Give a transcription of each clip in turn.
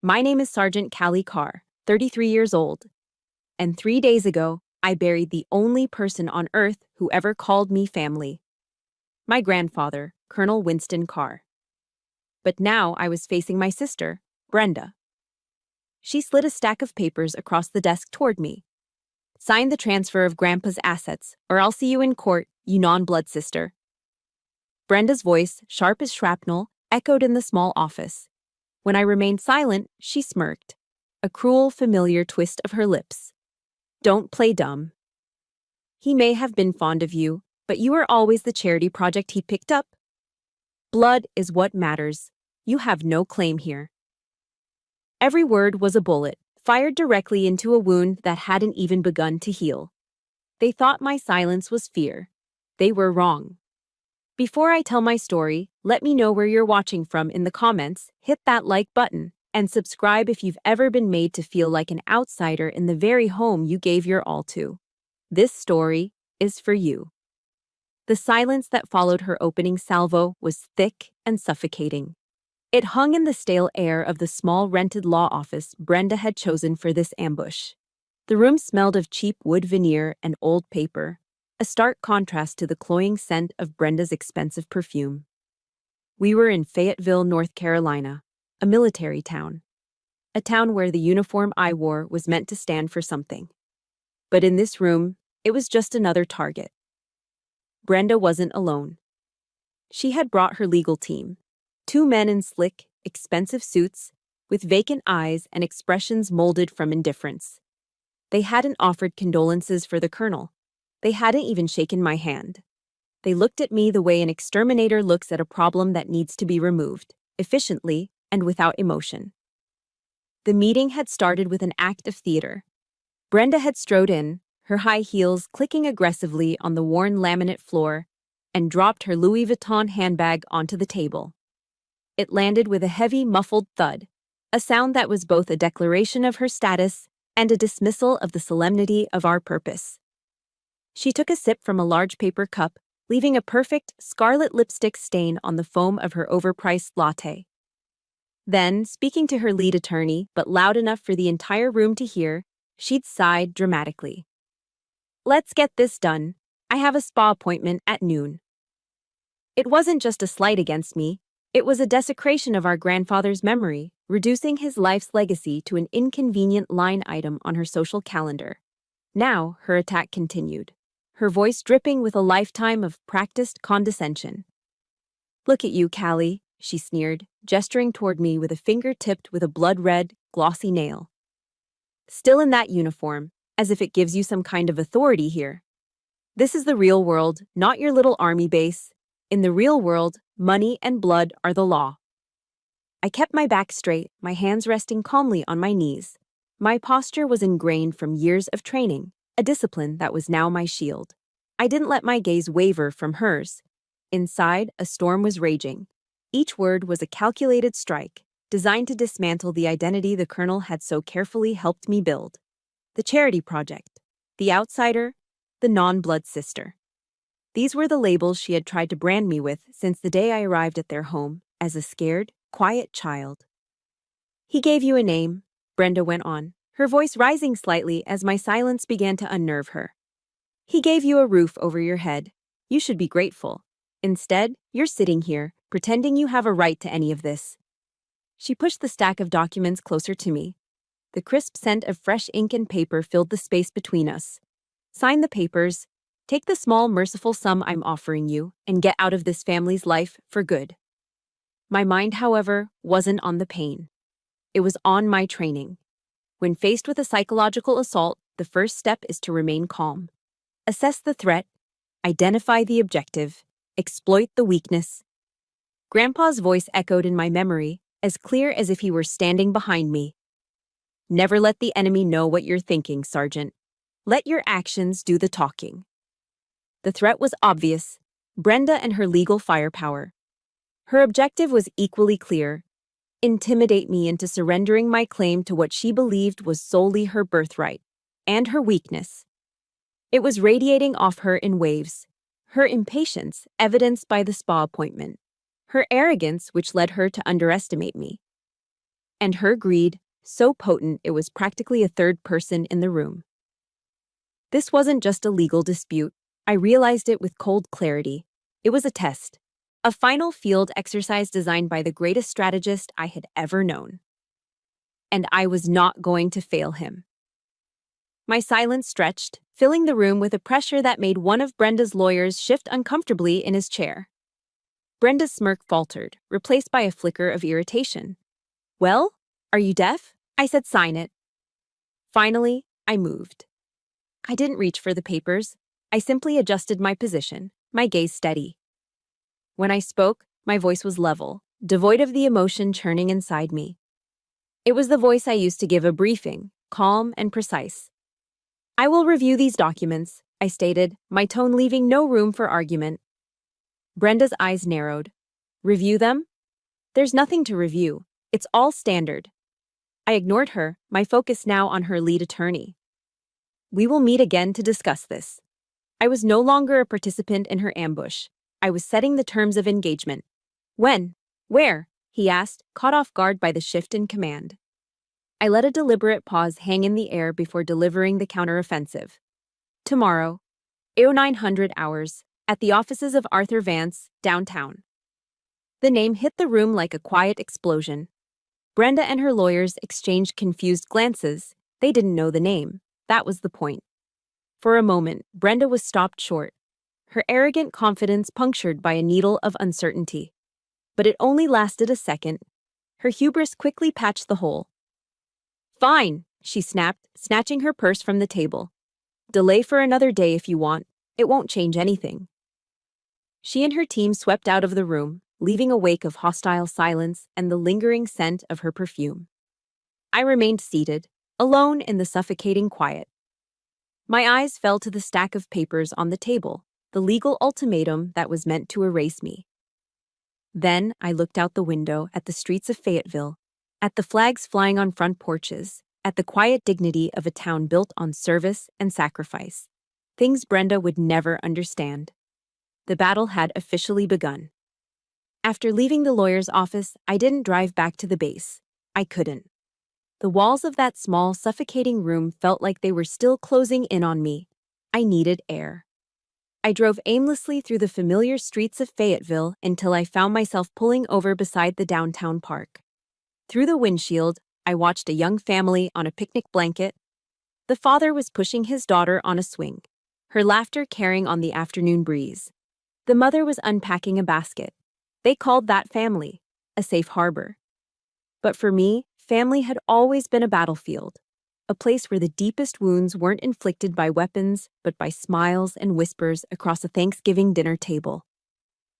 My name is Sergeant Callie Carr, 33 years old, and 3 days ago, I buried the only person on Earth who ever called me family. My grandfather, Colonel Winston Carr. But now I was facing my sister, Brenda. She slid a stack of papers across the desk toward me. Sign the transfer of Grandpa's assets, or I'll see you in court, you non-blood sister. Brenda's voice, sharp as shrapnel, echoed in the small office. When I remained silent, she smirked, a cruel, familiar twist of her lips. Don't play dumb. He may have been fond of you, but you were always the charity project he picked up. Blood is what matters. You have no claim here. Every word was a bullet, fired directly into a wound that hadn't even begun to heal. They thought my silence was fear. They were wrong. Before I tell my story, let me know where you're watching from in the comments, hit that like button, and subscribe if you've ever been made to feel like an outsider in the very home you gave your all to. This story is for you. The silence that followed her opening salvo was thick and suffocating. It hung in the stale air of the small rented law office Brenda had chosen for this ambush. The room smelled of cheap wood veneer and old paper, a stark contrast to the cloying scent of Brenda's expensive perfume. We were in Fayetteville, North Carolina, a military town. A town where the uniform I wore was meant to stand for something. But in this room, it was just another target. Brenda wasn't alone. She had brought her legal team, 2 men in slick, expensive suits, with vacant eyes and expressions molded from indifference. They hadn't offered condolences for the colonel. They hadn't even shaken my hand. They looked at me the way an exterminator looks at a problem that needs to be removed, efficiently and without emotion. The meeting had started with an act of theater. Brenda had strode in, her high heels clicking aggressively on the worn laminate floor, and dropped her Louis Vuitton handbag onto the table. It landed with a heavy, muffled thud, a sound that was both a declaration of her status and a dismissal of the solemnity of our purpose. She took a sip from a large paper cup, leaving a perfect, scarlet lipstick stain on the foam of her overpriced latte. Then, speaking to her lead attorney, but loud enough for the entire room to hear, she'd sighed dramatically. Let's get this done. I have a spa appointment at noon. It wasn't just a slight against me. It was a desecration of our grandfather's memory, reducing his life's legacy to an inconvenient line item on her social calendar. Now, her attack continued, her voice dripping with a lifetime of practiced condescension. Look at you, Callie, she sneered, gesturing toward me with a finger tipped with a blood-red, glossy nail. Still in that uniform, as if it gives you some kind of authority here. This is the real world, not your little army base. In the real world, money and blood are the law. I kept my back straight, my hands resting calmly on my knees. My posture was ingrained from years of training, a discipline that was now my shield. I didn't let my gaze waver from hers. Inside, a storm was raging. Each word was a calculated strike, designed to dismantle the identity the colonel had so carefully helped me build. The charity project, the outsider, the non-blood sister. These were the labels she had tried to brand me with since the day I arrived at their home as a scared, quiet child. He gave you a name, Brenda went on, her voice rising slightly as my silence began to unnerve her. He gave you a roof over your head. You should be grateful. Instead, you're sitting here, pretending you have a right to any of this. She pushed the stack of documents closer to me. The crisp scent of fresh ink and paper filled the space between us. Sign the papers. Take the small, merciful sum I'm offering you and get out of this family's life for good. My mind, however, wasn't on the pain. It was on my training. When faced with a psychological assault, the first step is to remain calm. Assess the threat, identify the objective, exploit the weakness. Grandpa's voice echoed in my memory, as clear as if he were standing behind me. Never let the enemy know what you're thinking, Sergeant. Let your actions do the talking. The threat was obvious, Brenda and her legal firepower. Her objective was equally clear, intimidate me into surrendering my claim to what she believed was solely her birthright, and her weakness. It was radiating off her in waves, her impatience evidenced by the spa appointment, her arrogance which led her to underestimate me. And her greed, so potent it was practically a third person in the room. This wasn't just a legal dispute. I realized it with cold clarity. It was a test. A final field exercise designed by the greatest strategist I had ever known. And I was not going to fail him. My silence stretched, filling the room with a pressure that made one of Brenda's lawyers shift uncomfortably in his chair. Brenda's smirk faltered, replaced by a flicker of irritation. "Well, are you deaf?" I said, "Sign it." Finally, I moved. I didn't reach for the papers. I simply adjusted my position, my gaze steady. When I spoke, my voice was level, devoid of the emotion churning inside me. It was the voice I used to give a briefing, calm and precise. "I will review these documents," I stated, my tone leaving no room for argument. Brenda's eyes narrowed. "Review them? There's nothing to review. It's all standard." I ignored her, my focus now on her lead attorney. "We will meet again to discuss this." I was no longer a participant in her ambush. I was setting the terms of engagement. "When? Where?" he asked, caught off guard by the shift in command. I let a deliberate pause hang in the air before delivering the counteroffensive. "Tomorrow, 0900 hours, at the offices of Arthur Vance, downtown." The name hit the room like a quiet explosion. Brenda and her lawyers exchanged confused glances. They didn't know the name. That was the point. For a moment, Brenda was stopped short, her arrogant confidence punctured by a needle of uncertainty. But it only lasted a second. Her hubris quickly patched the hole. "Fine," she snapped, snatching her purse from the table. "Delay for another day if you want. It won't change anything." She and her team swept out of the room, leaving a wake of hostile silence and the lingering scent of her perfume. I remained seated, alone in the suffocating quiet. My eyes fell to the stack of papers on the table, the legal ultimatum that was meant to erase me. Then I looked out the window at the streets of Fayetteville, at the flags flying on front porches, at the quiet dignity of a town built on service and sacrifice. Things Brenda would never understand. The battle had officially begun. After leaving the lawyer's office, I didn't drive back to the base. I couldn't. The walls of that small, suffocating room felt like they were still closing in on me. I needed air. I drove aimlessly through the familiar streets of Fayetteville until I found myself pulling over beside the downtown park. Through the windshield, I watched a young family on a picnic blanket. The father was pushing his daughter on a swing, her laughter carrying on the afternoon breeze. The mother was unpacking a basket. They called that family, a safe harbor. But for me, family had always been a battlefield, a place where the deepest wounds weren't inflicted by weapons, but by smiles and whispers across a Thanksgiving dinner table.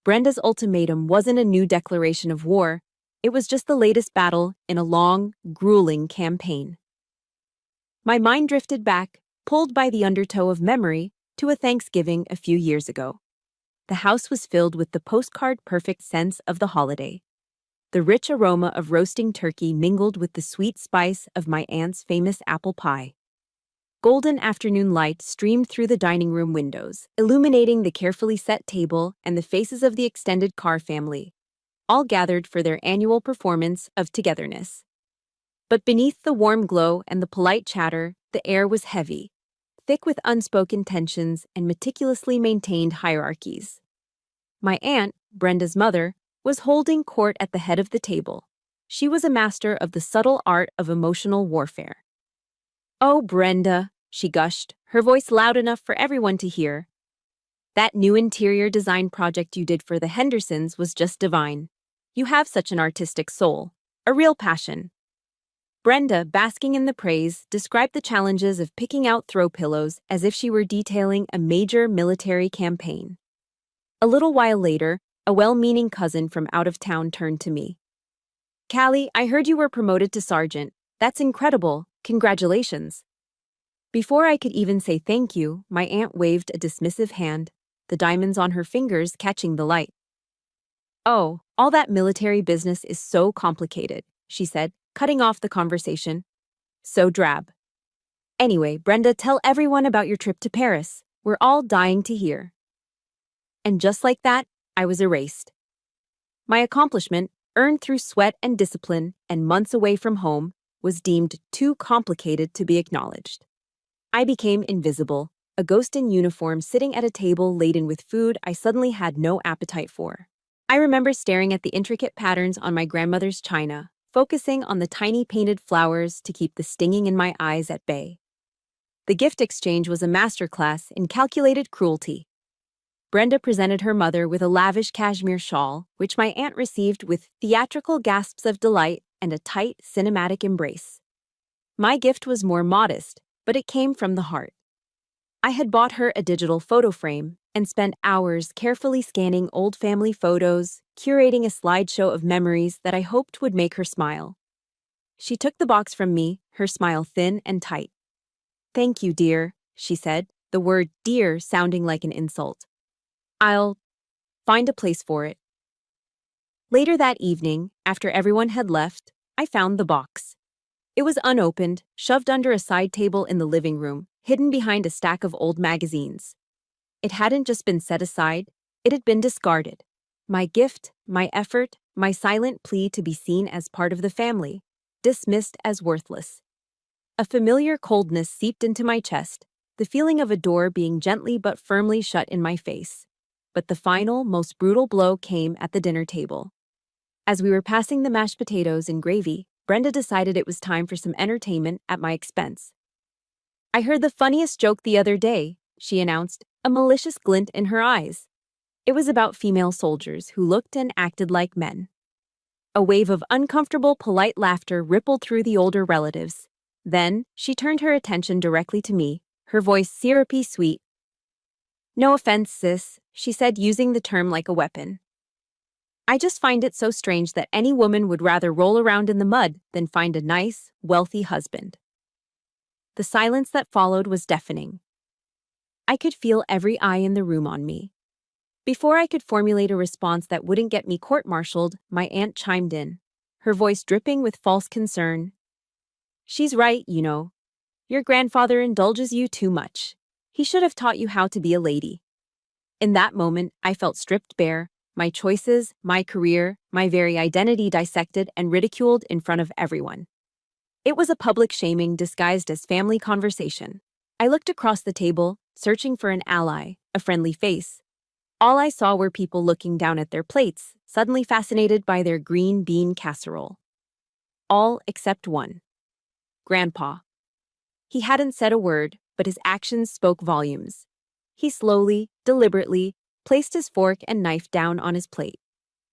Brenda's ultimatum wasn't a new declaration of war. It was just the latest battle in a long, grueling campaign. My mind drifted back, pulled by the undertow of memory, to a Thanksgiving a few years ago. The house was filled with the postcard-perfect sense of the holiday. The rich aroma of roasting turkey mingled with the sweet spice of my aunt's famous apple pie. Golden afternoon light streamed through the dining room windows, illuminating the carefully set table and the faces of the extended Carr family, all gathered for their annual performance of togetherness. But beneath the warm glow and the polite chatter, the air was heavy, thick with unspoken tensions and meticulously maintained hierarchies. My aunt, Brenda's mother, was holding court at the head of the table. She was a master of the subtle art of emotional warfare. "Oh, Brenda," she gushed, her voice loud enough for everyone to hear. "That new interior design project you did for the Hendersons was just divine. You have such an artistic soul, a real passion." Brenda, basking in the praise, described the challenges of picking out throw pillows as if she were detailing a major military campaign. A little while later, a well-meaning cousin from out of town turned to me. "Callie, I heard you were promoted to sergeant. That's incredible. Congratulations." Before I could even say thank you, my aunt waved a dismissive hand, the diamonds on her fingers catching the light. "Oh, all that military business is so complicated," she said, cutting off the conversation. "So drab. Anyway, Brenda, tell everyone about your trip to Paris. We're all dying to hear." And just like that, I was erased. My accomplishment, earned through sweat and discipline and months away from home, was deemed too complicated to be acknowledged. I became invisible, a ghost in uniform sitting at a table laden with food I suddenly had no appetite for. I remember staring at the intricate patterns on my grandmother's china, focusing on the tiny painted flowers to keep the stinging in my eyes at bay. The gift exchange was a masterclass in calculated cruelty. Brenda presented her mother with a lavish cashmere shawl, which my aunt received with theatrical gasps of delight and a tight, cinematic embrace. My gift was more modest, but it came from the heart. I had bought her a digital photo frame and spent hours carefully scanning old family photos, curating a slideshow of memories that I hoped would make her smile. She took the box from me, her smile thin and tight. "Thank you, dear," she said, the word dear sounding like an insult. "I'll find a place for it." Later that evening, after everyone had left, I found the box. It was unopened, shoved under a side table in the living room, hidden behind a stack of old magazines. It hadn't just been set aside, it had been discarded. My gift, my effort, my silent plea to be seen as part of the family, dismissed as worthless. A familiar coldness seeped into my chest, the feeling of a door being gently but firmly shut in my face. But the final, most brutal blow came at the dinner table. As we were passing the mashed potatoes and gravy, Brenda decided it was time for some entertainment at my expense. "I heard the funniest joke the other day," she announced, a malicious glint in her eyes. It was about female soldiers who looked and acted like men. A wave of uncomfortable, polite laughter rippled through the older relatives. Then, she turned her attention directly to me, her voice syrupy sweet. "No offense, sis," she said, using the term like a weapon. "I just find it so strange that any woman would rather roll around in the mud than find a nice, wealthy husband." The silence that followed was deafening. I could feel every eye in the room on me. Before I could formulate a response that wouldn't get me court-martialed, my aunt chimed in, her voice dripping with false concern. "She's right, you know. Your grandfather indulges you too much. He should have taught you how to be a lady." In that moment, I felt stripped bare, my choices, my career, my very identity dissected and ridiculed in front of everyone. It was a public shaming disguised as family conversation. I looked across the table, searching for an ally, a friendly face. All I saw were people looking down at their plates, suddenly fascinated by their green bean casserole. All except one. Grandpa. He hadn't said a word, but his actions spoke volumes. He slowly, deliberately, placed his fork and knife down on his plate.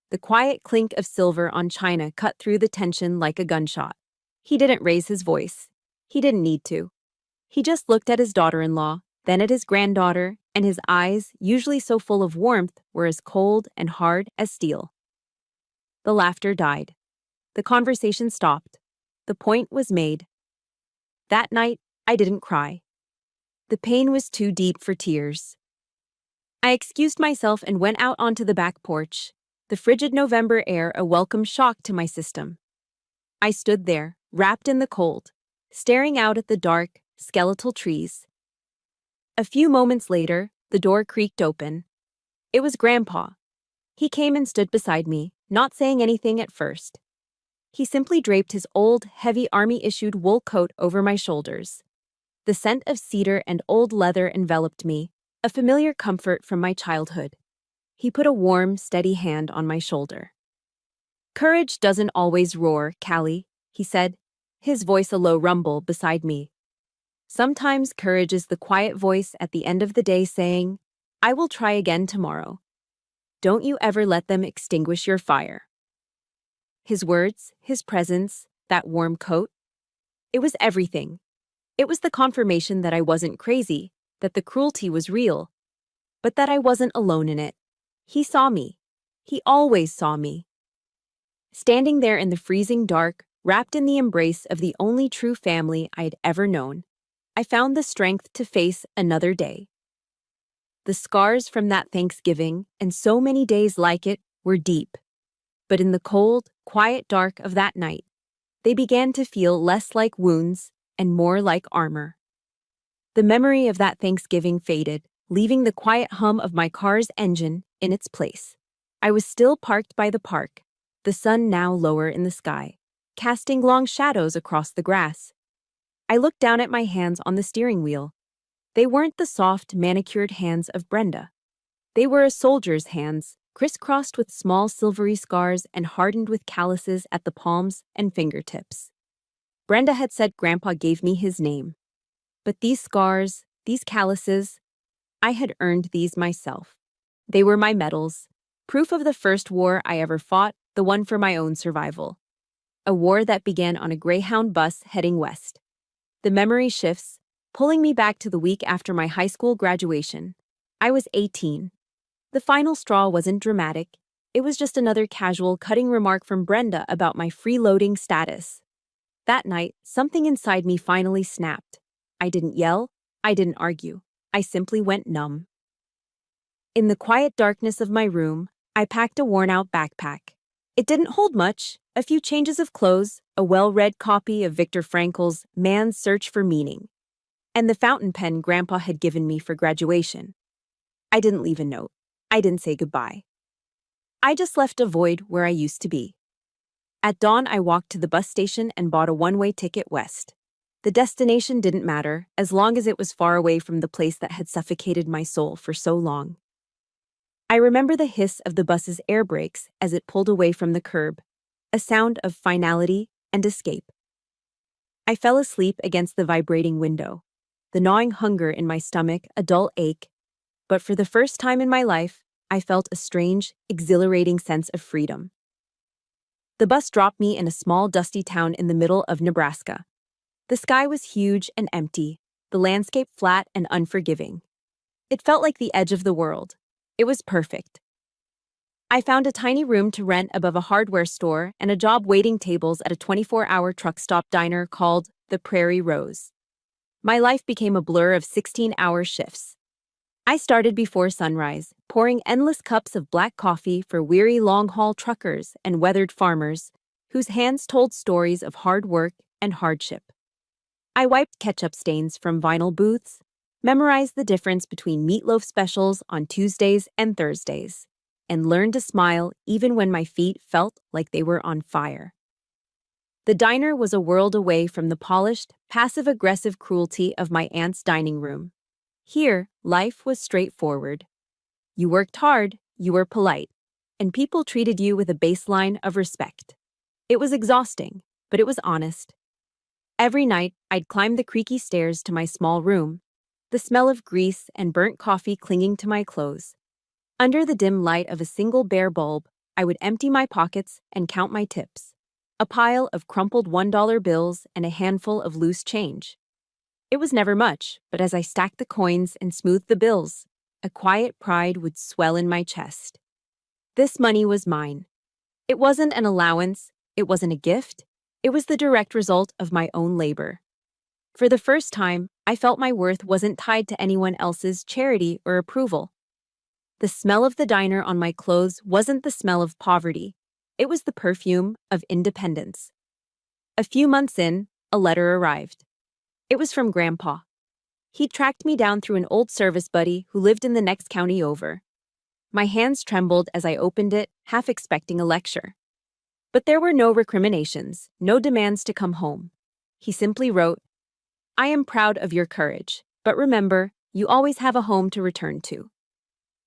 The quiet clink of silver on china cut through the tension like a gunshot. He didn't raise his voice. He didn't need to. He just looked at his daughter-in-law, then at his granddaughter, and his eyes, usually so full of warmth, were as cold and hard as steel. The laughter died. The conversation stopped. The point was made. That night, I didn't cry. The pain was too deep for tears. I excused myself and went out onto the back porch, the frigid November air a welcome shock to my system. I stood there, wrapped in the cold, staring out at the dark, skeletal trees. A few moments later, the door creaked open. It was Grandpa. He came and stood beside me, not saying anything at first. He simply draped his old, heavy army-issued wool coat over my shoulders. The scent of cedar and old leather enveloped me, a familiar comfort from my childhood. He put a warm, steady hand on my shoulder. "Courage doesn't always roar, Callie," he said, his voice a low rumble beside me. "Sometimes courage is the quiet voice at the end of the day saying, 'I will try again tomorrow.' Don't you ever let them extinguish your fire." His words, his presence, that warm coat. It was everything. It was the confirmation that I wasn't crazy, that the cruelty was real, but that I wasn't alone in it. He saw me. He always saw me. Standing there in the freezing dark, wrapped in the embrace of the only true family I'd ever known, I found the strength to face another day. The scars from that Thanksgiving, and so many days like it, were deep. But in the cold, quiet dark of that night, they began to feel less like wounds and more like armor. The memory of that Thanksgiving faded, leaving the quiet hum of my car's engine in its place. I was still parked by the park, the sun now lower in the sky, casting long shadows across the grass. I looked down at my hands on the steering wheel. They weren't the soft, manicured hands of Brenda. They were a soldier's hands, crisscrossed with small silvery scars and hardened with calluses at the palms and fingertips. Brenda had said Grandpa gave me his name. But these scars, these calluses, I had earned these myself. They were my medals, proof of the first war I ever fought, the one for my own survival. A war that began on a Greyhound bus heading west. The memory shifts, pulling me back to the week after my high school graduation. I was 18. The final straw wasn't dramatic. It was just another casual, cutting remark from Brenda about my freeloading status. That night, something inside me finally snapped. I didn't yell. I didn't argue. I simply went numb. In the quiet darkness of my room, I packed a worn-out backpack. It didn't hold much, a few changes of clothes, a well-read copy of Viktor Frankl's Man's Search for Meaning, and the fountain pen Grandpa had given me for graduation. I didn't leave a note. I didn't say goodbye. I just left a void where I used to be. At dawn, I walked to the bus station and bought a one-way ticket west. The destination didn't matter, as long as it was far away from the place that had suffocated my soul for so long. I remember the hiss of the bus's air brakes as it pulled away from the curb, a sound of finality and escape. I fell asleep against the vibrating window, the gnawing hunger in my stomach a dull ache, but for the first time in my life, I felt a strange, exhilarating sense of freedom. The bus dropped me in a small, dusty town in the middle of Nebraska. The sky was huge and empty, the landscape flat and unforgiving. It felt like the edge of the world. It was perfect. I found a tiny room to rent above a hardware store and a job waiting tables at a 24-hour truck stop diner called the Prairie Rose. My life became a blur of 16-hour shifts. I started before sunrise, pouring endless cups of black coffee for weary long-haul truckers and weathered farmers whose hands told stories of hard work and hardship. I wiped ketchup stains from vinyl booths, memorized the difference between meatloaf specials on Tuesdays and Thursdays, and learned to smile even when my feet felt like they were on fire. The diner was a world away from the polished, passive-aggressive cruelty of my aunt's dining room. Here, life was straightforward. You worked hard, you were polite, and people treated you with a baseline of respect. It was exhausting, but it was honest. Every night, I'd climb the creaky stairs to my small room, the smell of grease and burnt coffee clinging to my clothes. Under the dim light of a single bare bulb, I would empty my pockets and count my tips, a pile of crumpled $1 bills and a handful of loose change. It was never much, but as I stacked the coins and smoothed the bills, a quiet pride would swell in my chest. This money was mine. It wasn't an allowance, it wasn't a gift, it was the direct result of my own labor. For the first time, I felt my worth wasn't tied to anyone else's charity or approval. The smell of the diner on my clothes wasn't the smell of poverty, it was the perfume of independence. A few months in, a letter arrived. It was from Grandpa. He'd tracked me down through an old service buddy who lived in the next county over. My hands trembled as I opened it, half expecting a lecture. But there were no recriminations, no demands to come home. He simply wrote, "I am proud of your courage, but remember, you always have a home to return to."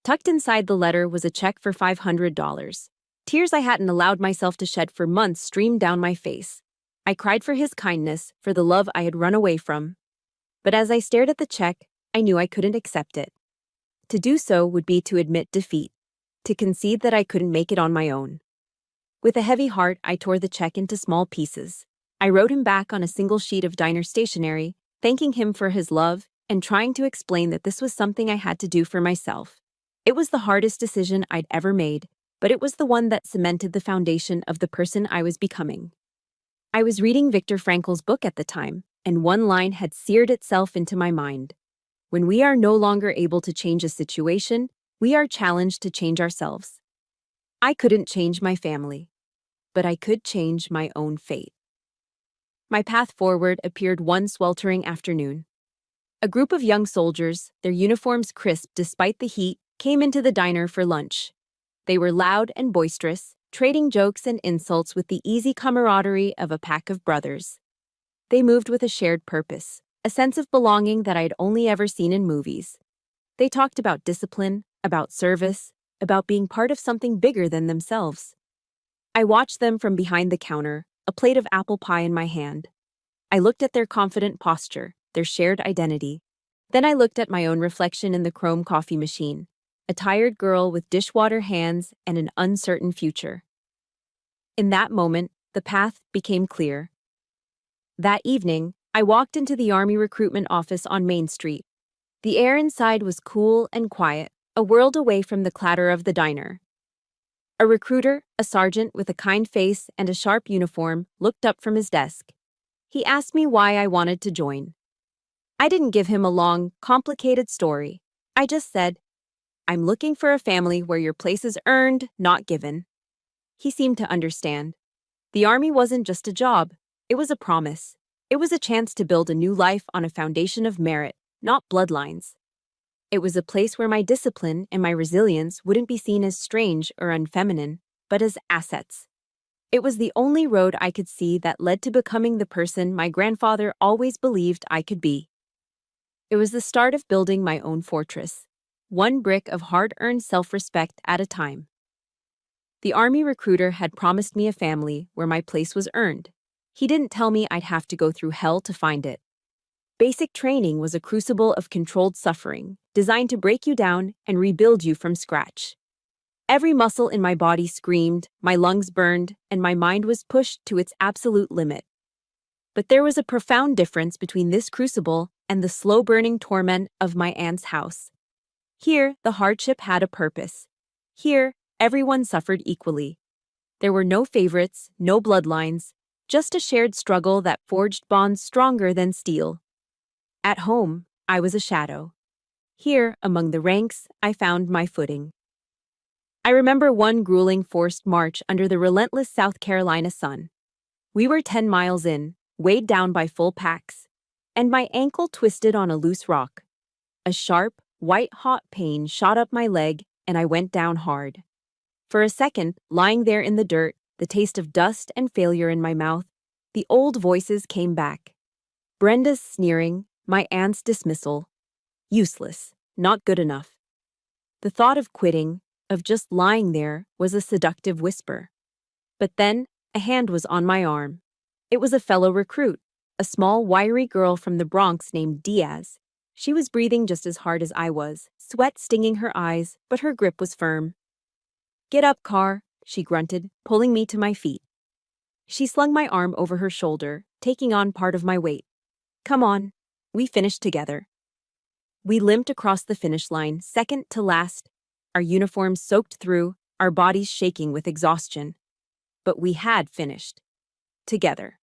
Tucked inside the letter was a check for $500. Tears I hadn't allowed myself to shed for months streamed down my face. I cried for his kindness, for the love I had run away from. But as I stared at the check, I knew I couldn't accept it. To do so would be to admit defeat, to concede that I couldn't make it on my own. With a heavy heart, I tore the check into small pieces. I wrote him back on a single sheet of diner stationery, thanking him for his love and trying to explain that this was something I had to do for myself. It was the hardest decision I'd ever made, but it was the one that cemented the foundation of the person I was becoming. I was reading Viktor Frankl's book at the time, and one line had seared itself into my mind. When we are no longer able to change a situation, we are challenged to change ourselves. I couldn't change my family, but I could change my own fate. My path forward appeared one sweltering afternoon. A group of young soldiers, their uniforms crisp despite the heat, came into the diner for lunch. They were loud and boisterous, trading jokes and insults with the easy camaraderie of a pack of brothers. They moved with a shared purpose, a sense of belonging that I'd only ever seen in movies. They talked about discipline, about service, about being part of something bigger than themselves. I watched them from behind the counter, a plate of apple pie in my hand. I looked at their confident posture, their shared identity. Then I looked at my own reflection in the chrome coffee machine, a tired girl with dishwater hands and an uncertain future. In that moment, the path became clear. That evening, I walked into the Army recruitment office on Main Street. The air inside was cool and quiet, a world away from the clatter of the diner. A recruiter, a sergeant with a kind face and a sharp uniform, looked up from his desk. He asked me why I wanted to join. I didn't give him a long, complicated story. I just said, "I'm looking for a family where your place is earned, not given." He seemed to understand. The Army wasn't just a job, it was a promise. It was a chance to build a new life on a foundation of merit, not bloodlines. It was a place where my discipline and my resilience wouldn't be seen as strange or unfeminine, but as assets. It was the only road I could see that led to becoming the person my grandfather always believed I could be. It was the start of building my own fortress, one brick of hard-earned self-respect at a time. The Army recruiter had promised me a family where my place was earned. He didn't tell me I'd have to go through hell to find it. Basic training was a crucible of controlled suffering, designed to break you down and rebuild you from scratch. Every muscle in my body screamed, my lungs burned, and my mind was pushed to its absolute limit. But there was a profound difference between this crucible and the slow-burning torment of my aunt's house. Here, the hardship had a purpose. Here, everyone suffered equally. There were no favorites, no bloodlines, just a shared struggle that forged bonds stronger than steel. At home, I was a shadow. Here, among the ranks, I found my footing. I remember one grueling forced march under the relentless South Carolina sun. We were 10 miles in, weighed down by full packs, and my ankle twisted on a loose rock. A sharp, white-hot pain shot up my leg, and I went down hard. For a second, lying there in the dirt, the taste of dust and failure in my mouth, the old voices came back. Brenda's sneering, my aunt's dismissal. Useless, not good enough. The thought of quitting, of just lying there, was a seductive whisper. But then, a hand was on my arm. It was a fellow recruit, a small, wiry girl from the Bronx named Diaz. She was breathing just as hard as I was, sweat stinging her eyes, but her grip was firm. "Get up, Car," she grunted, pulling me to my feet. She slung my arm over her shoulder, taking on part of my weight. "Come on." We finished together. We limped across the finish line, second to last, our uniforms soaked through, our bodies shaking with exhaustion. But we had finished. Together.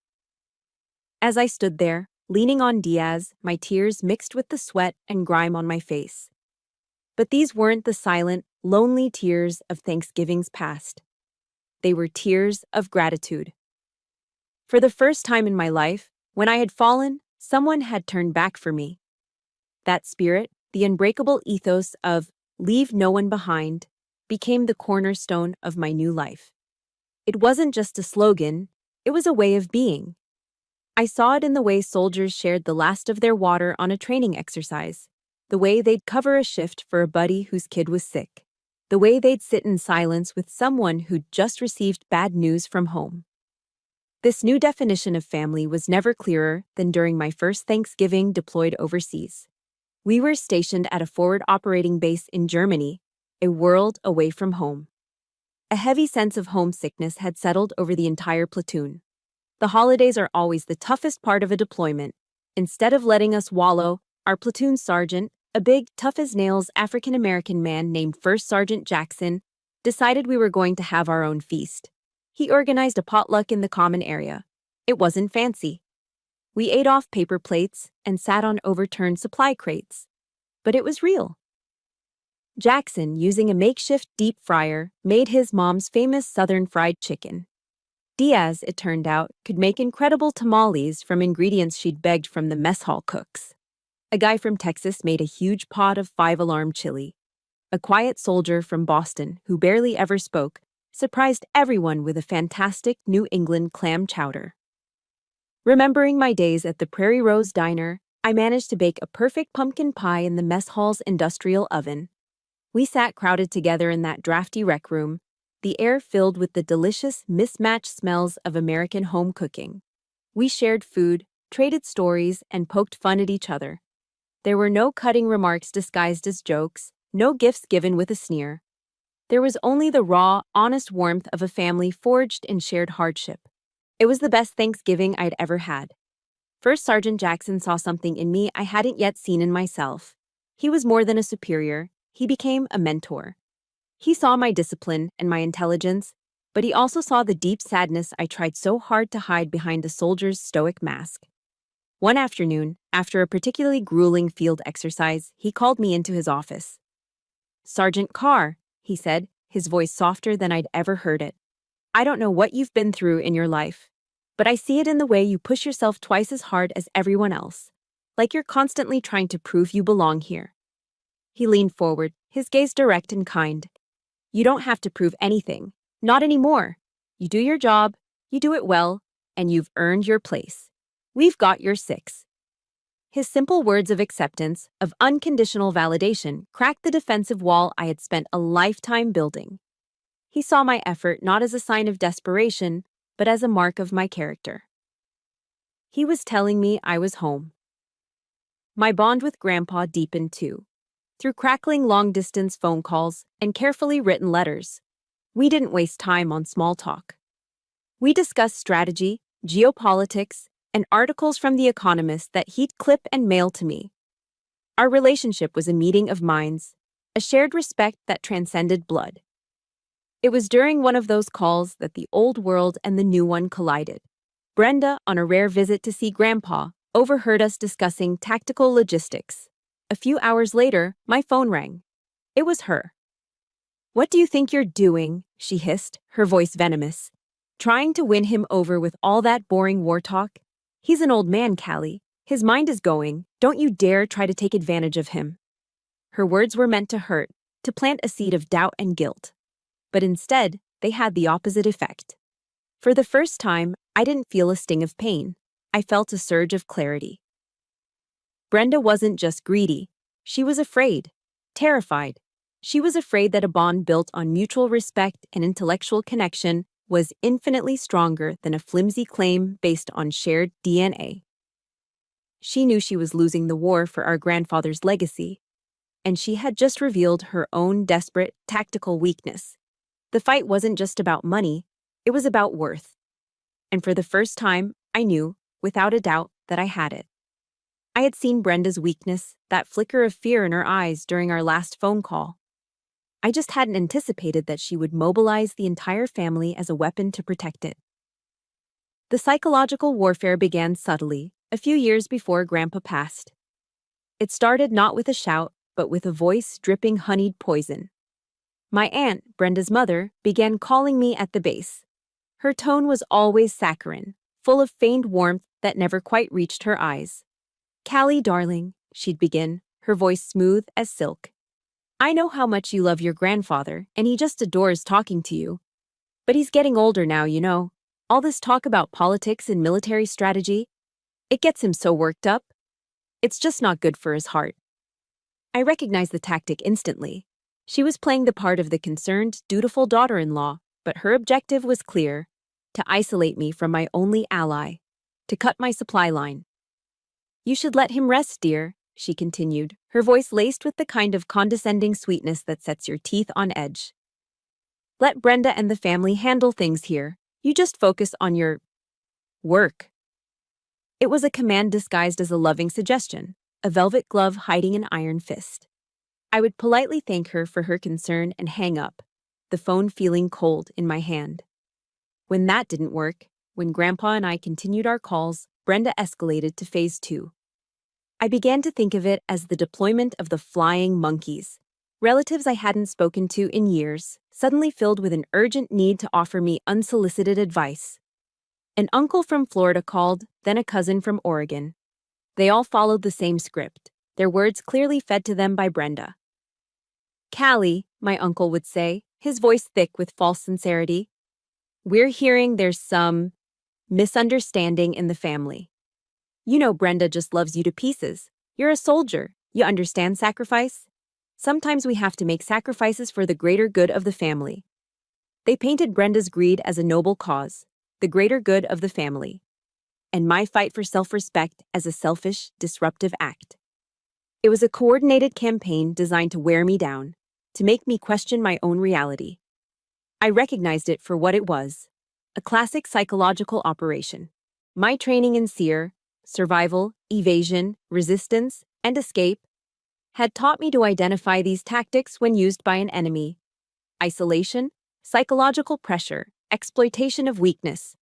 As I stood there, leaning on Diaz, my tears mixed with the sweat and grime on my face. But these weren't the silent, lonely tears of Thanksgivings past. They were tears of gratitude. For the first time in my life, when I had fallen, someone had turned back for me. That spirit, the unbreakable ethos of "leave no one behind," became the cornerstone of my new life. It wasn't just a slogan, it was a way of being. I saw it in the way soldiers shared the last of their water on a training exercise, the way they'd cover a shift for a buddy whose kid was sick, the way they'd sit in silence with someone who'd just received bad news from home. This new definition of family was never clearer than during my first Thanksgiving deployed overseas. We were stationed at a forward operating base in Germany, a world away from home. A heavy sense of homesickness had settled over the entire platoon. The holidays are always the toughest part of a deployment. Instead of letting us wallow, our platoon sergeant, a big, tough-as-nails African-American man named First Sergeant Jackson, decided we were going to have our own feast. He organized a potluck in the common area. It wasn't fancy. We ate off paper plates and sat on overturned supply crates. But it was real. Jackson, using a makeshift deep fryer, made his mom's famous Southern fried chicken. Diaz, it turned out, could make incredible tamales from ingredients she'd begged from the mess hall cooks. A guy from Texas made a huge pot of 5-alarm chili. A quiet soldier from Boston, who barely ever spoke, surprised everyone with a fantastic New England clam chowder. Remembering my days at the Prairie Rose Diner, I managed to bake a perfect pumpkin pie in the mess hall's industrial oven. We sat crowded together in that drafty rec room, the air filled with the delicious, mismatched smells of American home cooking. We shared food, traded stories, and poked fun at each other. There were no cutting remarks disguised as jokes, no gifts given with a sneer. There was only the raw, honest warmth of a family forged in shared hardship. It was the best Thanksgiving I'd ever had. First Sergeant Jackson saw something in me I hadn't yet seen in myself. He was more than a superior, he became a mentor. He saw my discipline and my intelligence, but he also saw the deep sadness I tried so hard to hide behind a soldier's stoic mask. One afternoon, after a particularly grueling field exercise, he called me into his office. "Sergeant Carr," he said, his voice softer than I'd ever heard it. "I don't know what you've been through in your life, but I see it in the way you push yourself twice as hard as everyone else, like you're constantly trying to prove you belong here." He leaned forward, his gaze direct and kind. "You don't have to prove anything. Not anymore. You do your job, you do it well, and you've earned your place. We've got your six." His simple words of acceptance, of unconditional validation, cracked the defensive wall I had spent a lifetime building. He saw my effort not as a sign of desperation, but as a mark of my character. He was telling me I was home. My bond with Grandpa deepened too. Through crackling long-distance phone calls and carefully written letters, we didn't waste time on small talk. We discussed strategy, geopolitics, and articles from The Economist that he'd clip and mail to me. Our relationship was a meeting of minds, a shared respect that transcended blood. It was during one of those calls that the old world and the new one collided. Brenda, on a rare visit to see Grandpa, overheard us discussing tactical logistics. A few hours later, my phone rang. It was her. "What do you think you're doing?" she hissed, her voice venomous. "Trying to win him over with all that boring war talk? He's an old man, Callie. His mind is going. Don't you dare try to take advantage of him." Her words were meant to hurt, to plant a seed of doubt and guilt. But instead, they had the opposite effect. For the first time, I didn't feel a sting of pain. I felt a surge of clarity. Brenda wasn't just greedy. She was afraid, terrified. She was afraid that a bond built on mutual respect and intellectual connection was infinitely stronger than a flimsy claim based on shared DNA. She knew she was losing the war for our grandfather's legacy, and she had just revealed her own desperate, tactical weakness. The fight wasn't just about money, it was about worth. And for the first time, I knew, without a doubt, that I had it. I had seen Brenda's weakness, that flicker of fear in her eyes during our last phone call. I just hadn't anticipated that she would mobilize the entire family as a weapon to protect it. The psychological warfare began subtly, a few years before Grandpa passed. It started not with a shout, but with a voice dripping honeyed poison. My aunt, Brenda's mother, began calling me at the base. Her tone was always saccharine, full of feigned warmth that never quite reached her eyes. "Callie, darling," she'd begin, her voice smooth as silk. "I know how much you love your grandfather, and he just adores talking to you. But he's getting older now, you know. All this talk about politics and military strategy, it gets him so worked up. It's just not good for his heart." I recognized the tactic instantly. She was playing the part of the concerned, dutiful daughter-in-law, but her objective was clear: to isolate me from my only ally, to cut my supply line. "You should let him rest, dear," she continued, her voice laced with the kind of condescending sweetness that sets your teeth on edge. "Let Brenda and the family handle things here. You just focus on your work." It was a command disguised as a loving suggestion, a velvet glove hiding an iron fist. I would politely thank her for her concern and hang up, the phone feeling cold in my hand. When that didn't work, when Grandpa and I continued our calls, Brenda escalated to phase 2. I began to think of it as the deployment of the flying monkeys. Relatives I hadn't spoken to in years, suddenly filled with an urgent need to offer me unsolicited advice. An uncle from Florida called, then a cousin from Oregon. They all followed the same script, their words clearly fed to them by Brenda. "Callie," my uncle would say, his voice thick with false sincerity. "We're hearing there's some misunderstanding in the family. You know Brenda just loves you to pieces. You're a soldier. You understand sacrifice? Sometimes we have to make sacrifices for the greater good of the family." They painted Brenda's greed as a noble cause, the greater good of the family, and my fight for self-respect as a selfish, disruptive act. It was a coordinated campaign designed to wear me down, to make me question my own reality. I recognized it for what it was, a classic psychological operation. My training in SEER, survival, evasion, resistance, and escape, had taught me to identify these tactics when used by an enemy. Isolation, psychological pressure, exploitation of weakness.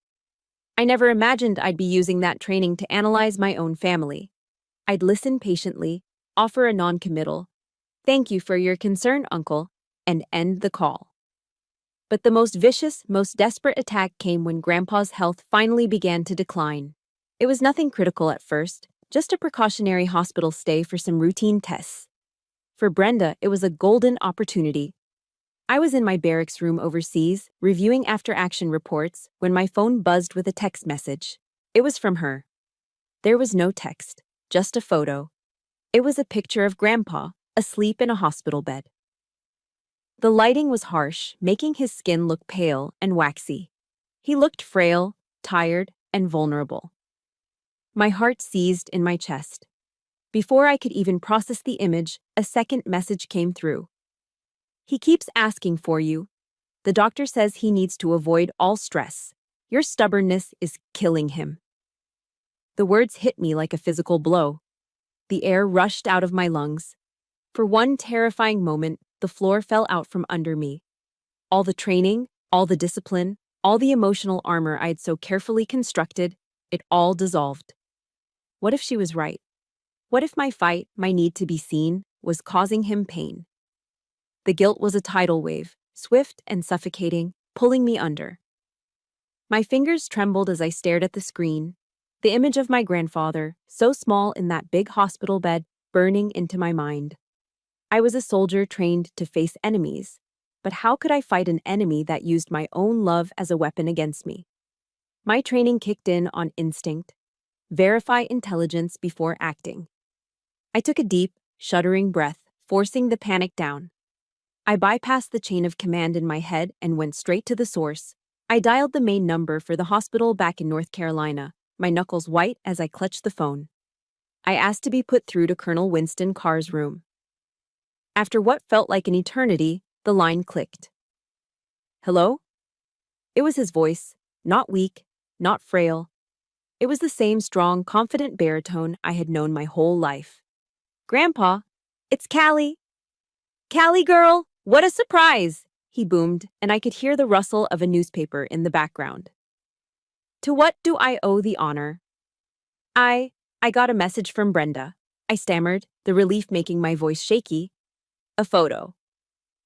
I never imagined I'd be using that training to analyze my own family. I'd listen patiently, offer a non-committal, "Thank you for your concern, Uncle," and end the call. But the most vicious, most desperate attack came when Grandpa's health finally began to decline. It was nothing critical at first, just a precautionary hospital stay for some routine tests. For Brenda, it was a golden opportunity. I was in my barracks room overseas, reviewing after-action reports, when my phone buzzed with a text message. It was from her. There was no text, just a photo. It was a picture of Grandpa, asleep in a hospital bed. The lighting was harsh, making his skin look pale and waxy. He looked frail, tired, and vulnerable. My heart seized in my chest. Before I could even process the image, a second message came through. "He keeps asking for you. The doctor says he needs to avoid all stress. Your stubbornness is killing him." The words hit me like a physical blow. The air rushed out of my lungs. For one terrifying moment, the floor fell out from under me. All the training, all the discipline, all the emotional armor I had so carefully constructed, it all dissolved. What if she was right? What if my fight, my need to be seen, was causing him pain? The guilt was a tidal wave, swift and suffocating, pulling me under. My fingers trembled as I stared at the screen, the image of my grandfather, so small in that big hospital bed, burning into my mind. I was a soldier trained to face enemies, but how could I fight an enemy that used my own love as a weapon against me? My training kicked in on instinct. Verify intelligence before acting. I took a deep, shuddering breath, forcing the panic down. I bypassed the chain of command in my head and went straight to the source. I dialed the main number for the hospital back in North Carolina, my knuckles white as I clutched the phone. I asked to be put through to Colonel Winston Carr's room. After what felt like an eternity, the line clicked. "Hello?" It was his voice, not weak, not frail. It was the same strong, confident baritone I had known my whole life. "Grandpa, it's Callie." "Callie girl, what a surprise!" he boomed, and I could hear the rustle of a newspaper in the background. "To what do I owe the honor?" I got a message from Brenda," I stammered, the relief making my voice shaky. "A photo.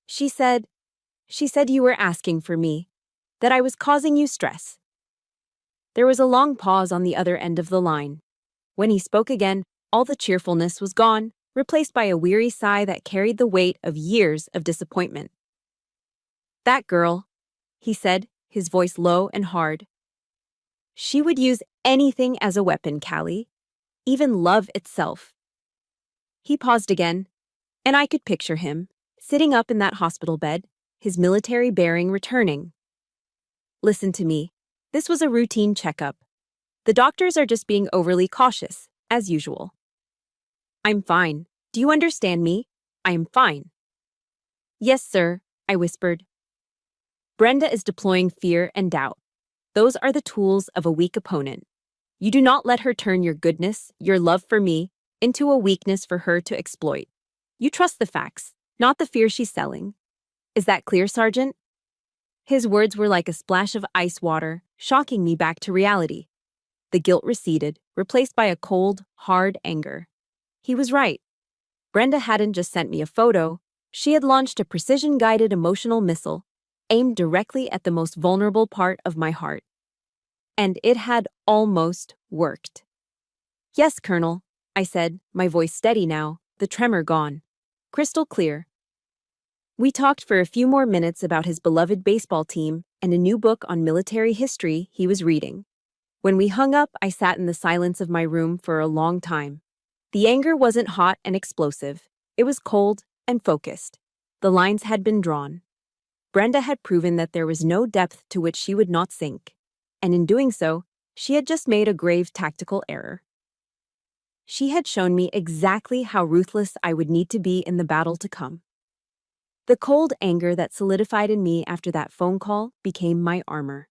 She said you were asking for me, that I was causing you stress." There was a long pause on the other end of the line. When he spoke again, all the cheerfulness was gone, replaced by a weary sigh that carried the weight of years of disappointment. "That girl," he said, his voice low and hard. "She would use anything as a weapon, Callie, even love itself." He paused again, and I could picture him, sitting up in that hospital bed, his military bearing returning. "Listen to me. This was a routine checkup. The doctors are just being overly cautious, as usual." "I'm fine. Do you understand me? I am fine." "Yes, sir," I whispered. "Brenda is deploying fear and doubt. Those are the tools of a weak opponent. You do not let her turn your goodness, your love for me, into a weakness for her to exploit. You trust the facts, not the fear she's selling. Is that clear, Sergeant?" His words were like a splash of ice water, shocking me back to reality. The guilt receded, replaced by a cold, hard anger. He was right. Brenda hadn't just sent me a photo, she had launched a precision-guided emotional missile, aimed directly at the most vulnerable part of my heart. And it had almost worked. "Yes, Colonel," I said, my voice steady now, the tremor gone. Crystal clear. We talked for a few more minutes about his beloved baseball team and a new book on military history he was reading. When we hung up, I sat in the silence of my room for a long time. The anger wasn't hot and explosive. It was cold and focused. The lines had been drawn. Brenda had proven that there was no depth to which she would not sink. And in doing so, she had just made a grave tactical error. She had shown me exactly how ruthless I would need to be in the battle to come. The cold anger that solidified in me after that phone call became my armor.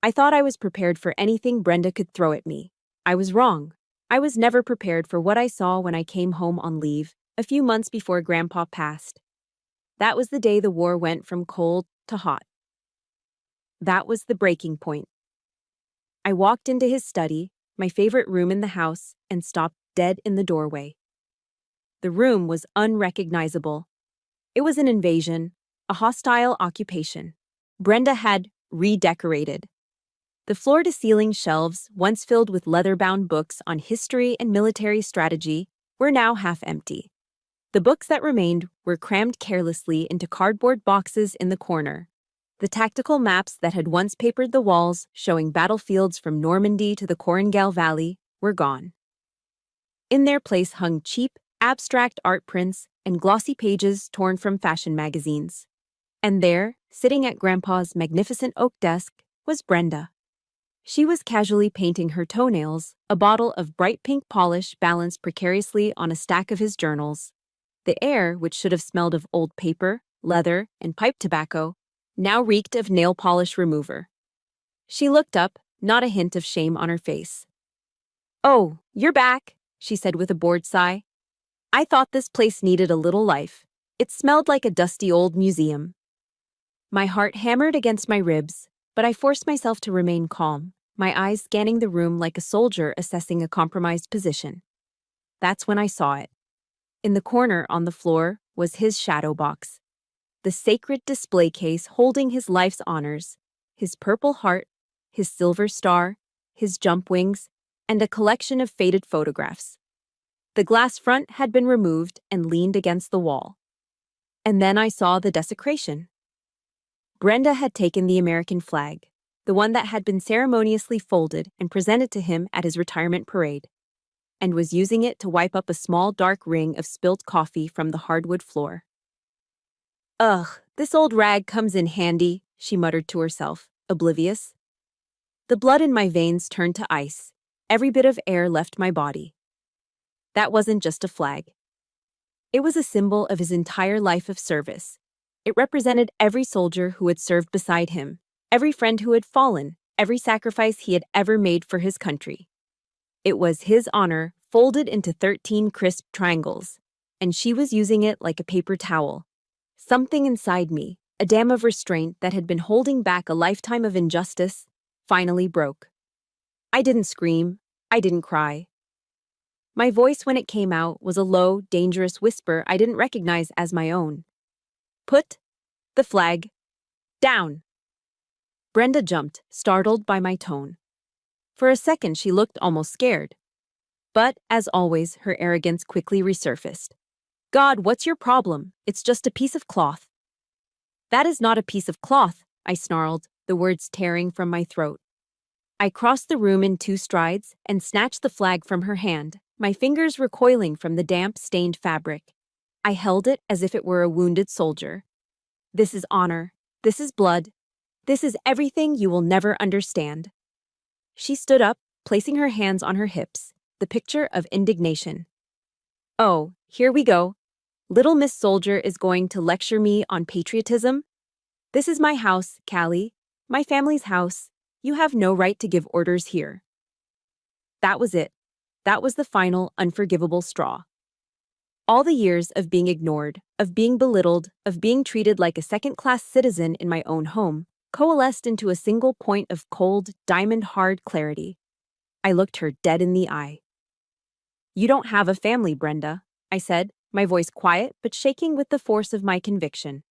I thought I was prepared for anything Brenda could throw at me. I was wrong. I was never prepared for what I saw when I came home on leave, a few months before Grandpa passed. That was the day the war went from cold to hot. That was the breaking point. I walked into his study, my favorite room in the house, and stopped dead in the doorway. The room was unrecognizable. It was an invasion, a hostile occupation. Brenda had redecorated. The floor-to-ceiling shelves, once filled with leather-bound books on history and military strategy, were now half empty. The books that remained were crammed carelessly into cardboard boxes in the corner. The tactical maps that had once papered the walls, showing battlefields from Normandy to the Korengal Valley, were gone. In their place hung cheap, abstract art prints and glossy pages torn from fashion magazines. And there, sitting at Grandpa's magnificent oak desk, was Brenda. She was casually painting her toenails, a bottle of bright pink polish balanced precariously on a stack of his journals. The air, which should have smelled of old paper, leather, and pipe tobacco, now reeked of nail polish remover. She looked up, not a hint of shame on her face. "Oh, you're back," she said with a bored sigh. "I thought this place needed a little life. It smelled like a dusty old museum." My heart hammered against my ribs, but I forced myself to remain calm, my eyes scanning the room like a soldier assessing a compromised position. That's when I saw it. In the corner on the floor was his shadow box, the sacred display case holding his life's honors, his Purple Heart, his Silver Star, his jump wings, and a collection of faded photographs. The glass front had been removed and leaned against the wall. And then I saw the desecration. Brenda had taken the American flag, the one that had been ceremoniously folded and presented to him at his retirement parade, and was using it to wipe up a small dark ring of spilt coffee from the hardwood floor. "Ugh, this old rag comes in handy," she muttered to herself, oblivious. The blood in my veins turned to ice. Every bit of air left my body. That wasn't just a flag. It was a symbol of his entire life of service. It represented every soldier who had served beside him, every friend who had fallen, every sacrifice he had ever made for his country. It was his honor folded into 13 crisp triangles, and she was using it like a paper towel. Something inside me, a dam of restraint that had been holding back a lifetime of injustice, finally broke. I didn't scream. I didn't cry. My voice when it came out was a low, dangerous whisper I didn't recognize as my own. "Put the flag down." Brenda jumped, startled by my tone. For a second, she looked almost scared. But, as always, her arrogance quickly resurfaced. "God, what's your problem? It's just a piece of cloth." "That is not a piece of cloth," I snarled, the words tearing from my throat. I crossed the room in 2 strides and snatched the flag from her hand, my fingers recoiling from the damp, stained fabric. I held it as if it were a wounded soldier. "This is honor. This is blood. This is everything you will never understand." She stood up, placing her hands on her hips, the picture of indignation. "Oh, here we go. Little Miss Soldier is going to lecture me on patriotism? This is my house, Callie. My family's house. You have no right to give orders here." That was it. That was the final, unforgivable straw. All the years of being ignored, of being belittled, of being treated like a second-class citizen in my own home, coalesced into a single point of cold, diamond-hard clarity. I looked her dead in the eye. "You don't have a family, Brenda," I said, my voice quiet but shaking with the force of my conviction.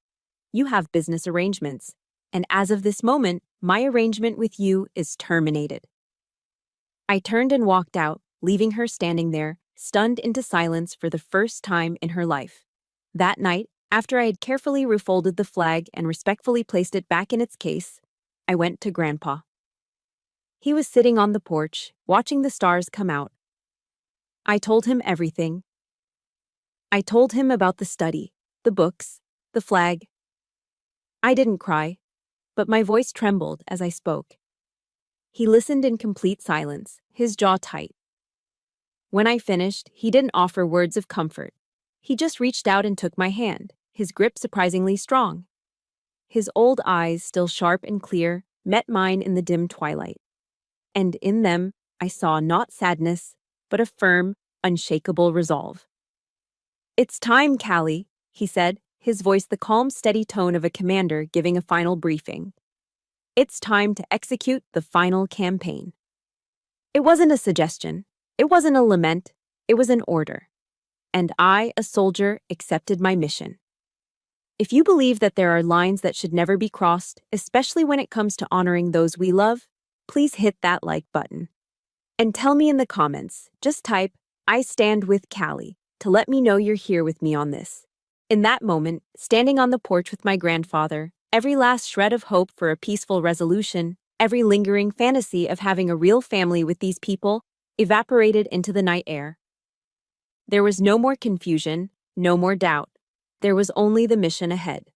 "You have business arrangements, and as of this moment, my arrangement with you is terminated." I turned and walked out, leaving her standing there, stunned into silence for the first time in her life. That night, After I had carefully refolded the flag and respectfully placed it back in its case, I went to Grandpa. He was sitting on the porch, watching the stars come out. I told him everything. I told him about the study, the books, the flag. I didn't cry, but my voice trembled as I spoke. He listened in complete silence, his jaw tight. When I finished, he didn't offer words of comfort. He just reached out and took my hand, his grip surprisingly strong. His old eyes, still sharp and clear, met mine in the dim twilight. And in them, I saw not sadness, but a firm, unshakable resolve. "It's time, Callie," he said, his voice the calm, steady tone of a commander giving a final briefing. "It's time to execute the final campaign." It wasn't a suggestion. It wasn't a lament. It was an order. And I, a soldier, accepted my mission. If you believe that there are lines that should never be crossed, especially when it comes to honoring those we love, please hit that like button. And tell me in the comments, just type, "I stand with Callie," to let me know you're here with me on this. In that moment, standing on the porch with my grandfather, every last shred of hope for a peaceful resolution, every lingering fantasy of having a real family with these people, evaporated into the night air. There was no more confusion, no more doubt. There was only the mission ahead.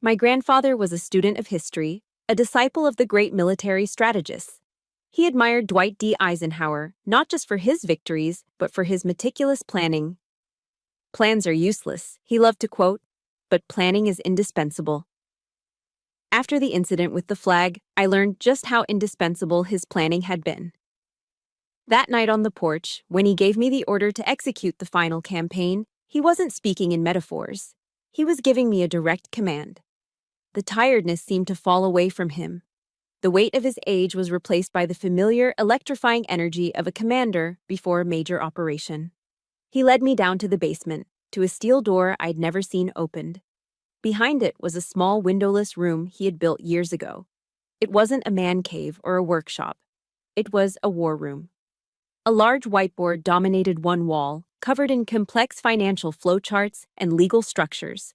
My grandfather was a student of history, a disciple of the great military strategists. He admired Dwight D. Eisenhower, not just for his victories, but for his meticulous planning. "Plans are useless," he loved to quote, "but planning is indispensable." After the incident with the flag, I learned just how indispensable his planning had been. That night on the porch, when he gave me the order to execute the final campaign, he wasn't speaking in metaphors. He was giving me a direct command. The tiredness seemed to fall away from him. The weight of his age was replaced by the familiar, electrifying energy of a commander before a major operation. He led me down to the basement, to a steel door I'd never seen opened. Behind it was a small windowless room he had built years ago. It wasn't a man cave or a workshop. It was a war room. A large whiteboard dominated one wall, covered in complex financial flowcharts and legal structures.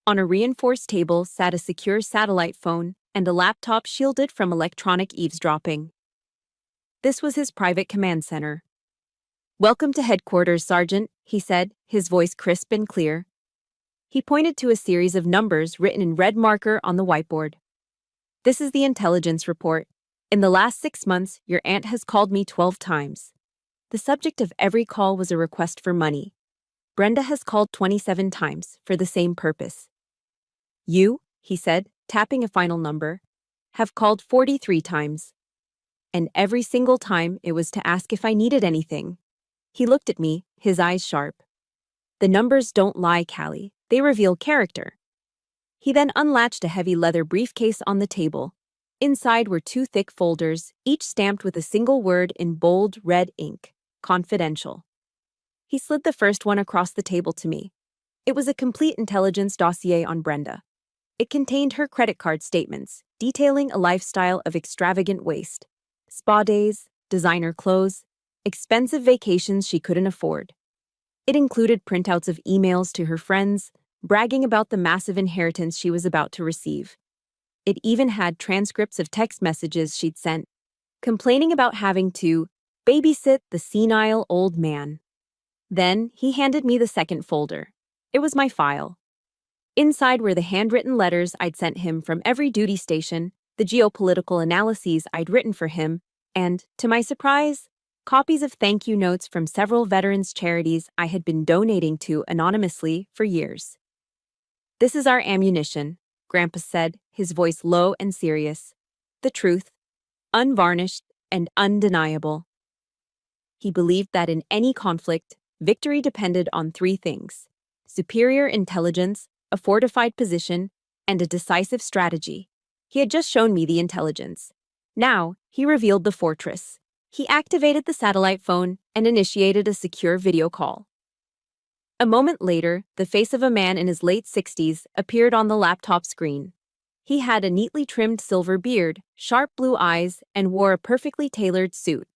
On a reinforced table sat a secure satellite phone and a laptop shielded from electronic eavesdropping. This was his private command center. "Welcome to headquarters, Sergeant," he said, his voice crisp and clear. He pointed to a series of numbers written in red marker on the whiteboard. "This is the intelligence report. In the last 6 months, your aunt has called me 12 times. The subject of every call was a request for money. Brenda has called 27 times for the same purpose. You," he said, tapping a final number, "have called 43 times. And every single time it was to ask if I needed anything." He looked at me, his eyes sharp. "The numbers don't lie, Callie. They reveal character." He then unlatched a heavy leather briefcase on the table. Inside were 2 thick folders, each stamped with a single word in bold red ink: confidential. He slid the first one across the table to me. It was a complete intelligence dossier on Brenda. It contained her credit card statements, detailing a lifestyle of extravagant waste. Spa days, designer clothes, expensive vacations she couldn't afford. It included printouts of emails to her friends, bragging about the massive inheritance she was about to receive. It even had transcripts of text messages she'd sent, complaining about having to babysit the senile old man. Then he handed me the second folder. It was my file. Inside were the handwritten letters I'd sent him from every duty station, the geopolitical analyses I'd written for him, and, to my surprise, copies of thank you notes from several veterans' charities I had been donating to anonymously for years. "This is our ammunition," Grandpa said, his voice low and serious. "The truth, unvarnished and undeniable." He believed that in any conflict, victory depended on 3 things: superior intelligence, a fortified position, and a decisive strategy. He had just shown me the intelligence. Now, he revealed the fortress. He activated the satellite phone and initiated a secure video call. A moment later, the face of a man in his late 60s appeared on the laptop screen. He had a neatly trimmed silver beard, sharp blue eyes, and wore a perfectly tailored suit.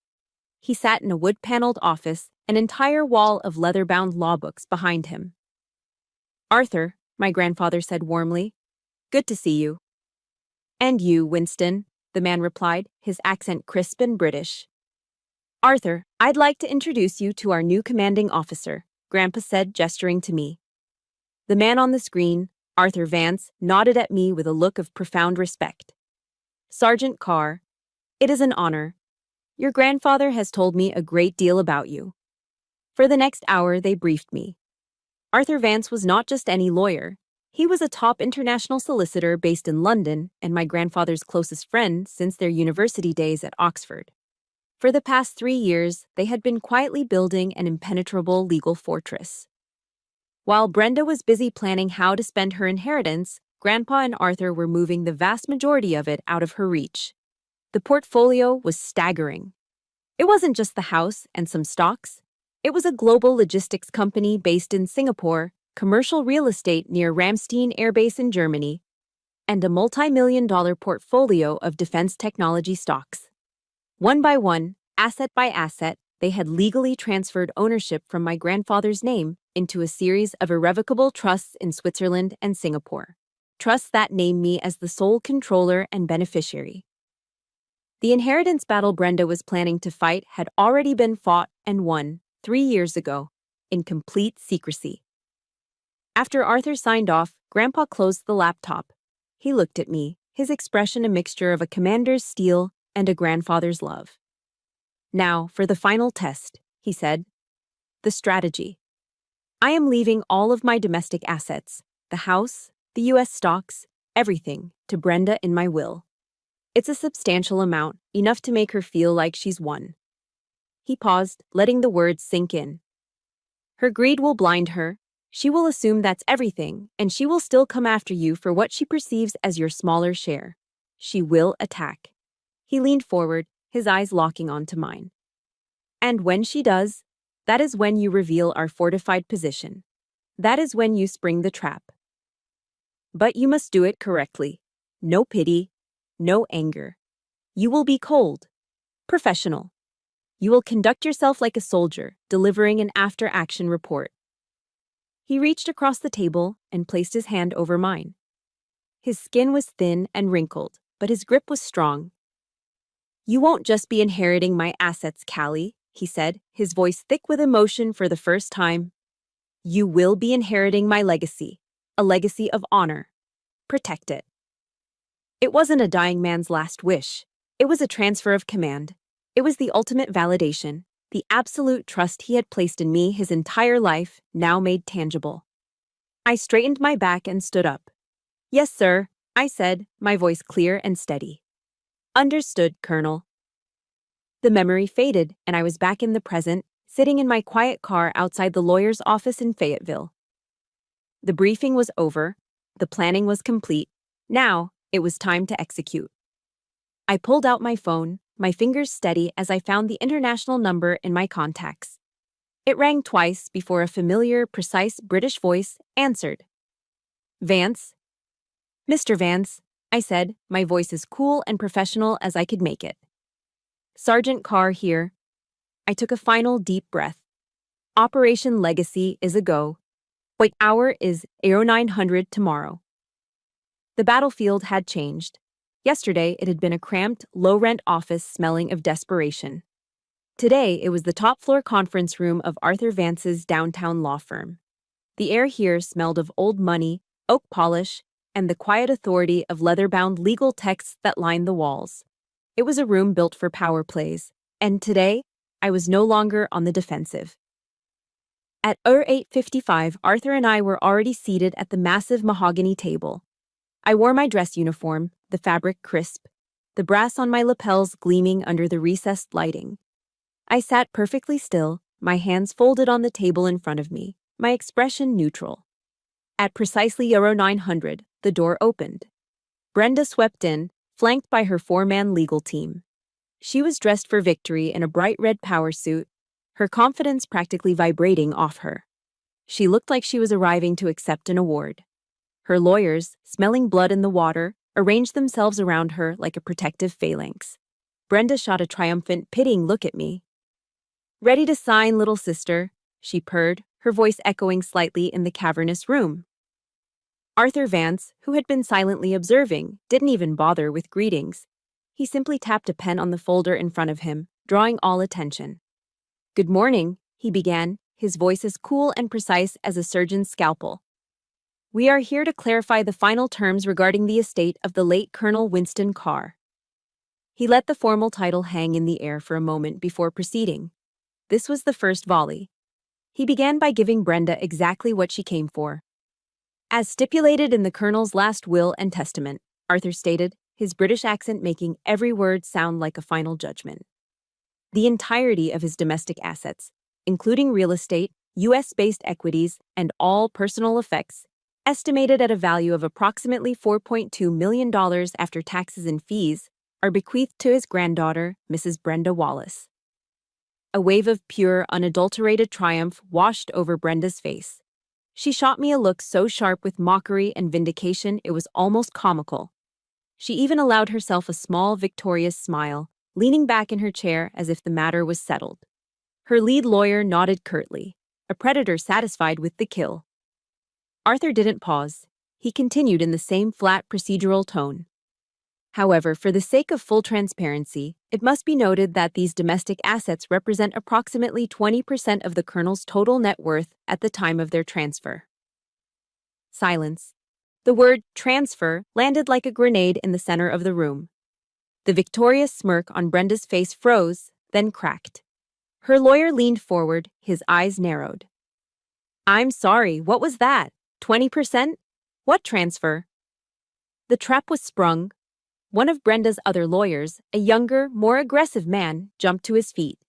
He sat in a wood-paneled office, an entire wall of leather-bound law books behind him. Arthur, my grandfather said warmly. Good to see you. And you, Winston, the man replied, his accent crisp and British. Arthur, I'd like to introduce you to our new commanding officer, Grandpa said, gesturing to me. The man on the screen, Arthur Vance, nodded at me with a look of profound respect. Sergeant Carr, it is an honor. Your grandfather has told me a great deal about you. For the next hour, they briefed me. Arthur Vance was not just any lawyer. He was a top international solicitor based in London and my grandfather's closest friend since their university days at Oxford. For the past 3 years, they had been quietly building an impenetrable legal fortress. While Brenda was busy planning how to spend her inheritance, Grandpa and Arthur were moving the vast majority of it out of her reach. The portfolio was staggering. It wasn't just the house and some stocks. It was a global logistics company based in Singapore, commercial real estate near Ramstein Air Base in Germany, and a multi-million-dollar portfolio of defense technology stocks. One by one, asset by asset, they had legally transferred ownership from my grandfather's name into a series of irrevocable trusts in Switzerland and Singapore. Trusts that named me as the sole controller and beneficiary. The inheritance battle Brenda was planning to fight had already been fought and won 3 years ago, in complete secrecy. After Arthur signed off, Grandpa closed the laptop. He looked at me, his expression a mixture of a commander's steel and a grandfather's love. Now, for the final test, he said. The strategy. I am leaving all of my domestic assets, the house, the U.S. stocks, everything, to Brenda in my will. It's a substantial amount, enough to make her feel like she's won. He paused, letting the words sink in. Her greed will blind her. She will assume that's everything, and she will still come after you for what she perceives as your smaller share. She will attack. He leaned forward, his eyes locking onto mine. And when she does, that is when you reveal our fortified position. That is when you spring the trap. But you must do it correctly. No pity, no anger. You will be cold, professional. You will conduct yourself like a soldier, delivering an after-action report. He reached across the table and placed his hand over mine. His skin was thin and wrinkled, but his grip was strong. You won't just be inheriting my assets, Callie, he said, his voice thick with emotion for the first time. You will be inheriting my legacy, a legacy of honor. Protect it. It wasn't a dying man's last wish. It was a transfer of command. It was the ultimate validation, the absolute trust he had placed in me his entire life, now made tangible. I straightened my back and stood up. Yes, sir, I said, my voice clear and steady. Understood, Colonel. The memory faded, and I was back in the present, sitting in my quiet car outside the lawyer's office in Fayetteville. The briefing was over. The planning was complete. Now, it was time to execute. I pulled out my phone, my fingers steady as I found the international number in my contacts. It rang twice before a familiar, precise British voice answered. Vance? Mr. Vance, I said, my voice as cool and professional as I could make it. Sergeant Carr here. I took a final deep breath. Operation Legacy is a go. What hour is 0900 tomorrow? The battlefield had changed. Yesterday, it had been a cramped, low-rent office smelling of desperation. Today, it was the top-floor conference room of Arthur Vance's downtown law firm. The air here smelled of old money, oak polish, and the quiet authority of leather-bound legal texts that lined the walls. It was a room built for power plays, and today, I was no longer on the defensive. At 8:55, Arthur and I were already seated at the massive mahogany table. I wore my dress uniform, the fabric crisp, the brass on my lapels gleaming under the recessed lighting. I sat perfectly still, my hands folded on the table in front of me, my expression neutral. At precisely 0900, the door opened. Brenda swept in, flanked by her 4-man legal team. She was dressed for victory in a bright red power suit, her confidence practically vibrating off her. She looked like she was arriving to accept an award. Her lawyers, smelling blood in the water, arranged themselves around her like a protective phalanx. Brenda shot a triumphant, pitying look at me. Ready to sign, little sister, she purred, her voice echoing slightly in the cavernous room. Arthur Vance, who had been silently observing, didn't even bother with greetings. He simply tapped a pen on the folder in front of him, drawing all attention. "Good morning," he began, his voice as cool and precise as a surgeon's scalpel. "We are here to clarify the final terms regarding the estate of the late Colonel Winston Carr." He let the formal title hang in the air for a moment before proceeding. This was the first volley. He began by giving Brenda exactly what she came for. "As stipulated in the Colonel's last will and testament," Arthur stated, his British accent making every word sound like a final judgment. The entirety of his domestic assets, including real estate, US-based equities, and all personal effects, estimated at a value of approximately $4.2 million after taxes and fees, are bequeathed to his granddaughter, Mrs. Brenda Wallace. A wave of pure, unadulterated triumph washed over Brenda's face. She shot me a look so sharp with mockery and vindication it was almost comical. She even allowed herself a small, victorious smile, leaning back in her chair as if the matter was settled. Her lead lawyer nodded curtly, a predator satisfied with the kill. Arthur didn't pause. He continued in the same flat procedural tone. "However, for the sake of full transparency, it must be noted that these domestic assets represent approximately 20% of the Colonel's total net worth at the time of their transfer." Silence. The word transfer landed like a grenade in the center of the room. The victorious smirk on Brenda's face froze, then cracked. Her lawyer leaned forward, his eyes narrowed. "I'm sorry, what was that? 20%? What transfer?" The trap was sprung. One of Brenda's other lawyers, a younger, more aggressive man, jumped to his feet.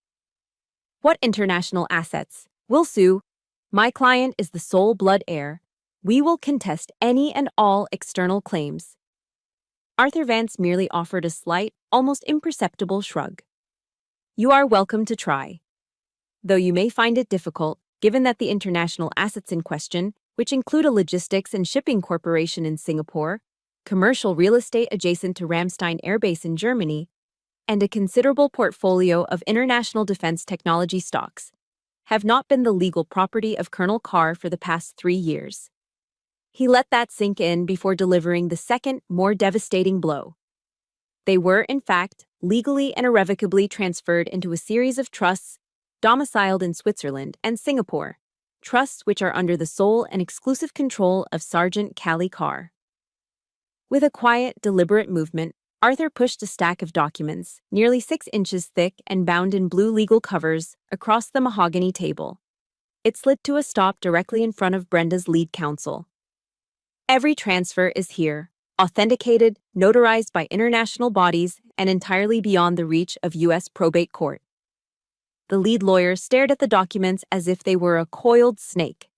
"What international assets? We'll sue. My client is the sole blood heir. We will contest any and all external claims." Arthur Vance merely offered a slight, almost imperceptible shrug. "You are welcome to try. Though you may find it difficult, given that the international assets in question, which include a logistics and shipping corporation in Singapore, commercial real estate adjacent to Ramstein Air Base in Germany, and a considerable portfolio of international defense technology stocks, have not been the legal property of Colonel Carr for the past 3 years." He let that sink in before delivering the second, more devastating blow. They were, in fact, legally and irrevocably transferred into a series of trusts domiciled in Switzerland and Singapore, trusts which are under the sole and exclusive control of Sergeant Callie Carr. With a quiet, deliberate movement, Arthur pushed a stack of documents, nearly 6 inches thick and bound in blue legal covers, across the mahogany table. It slid to a stop directly in front of Brenda's lead counsel. "Every transfer is here, authenticated, notarized by international bodies, and entirely beyond the reach of U.S. probate court." The lead lawyer stared at the documents as if they were a coiled snake.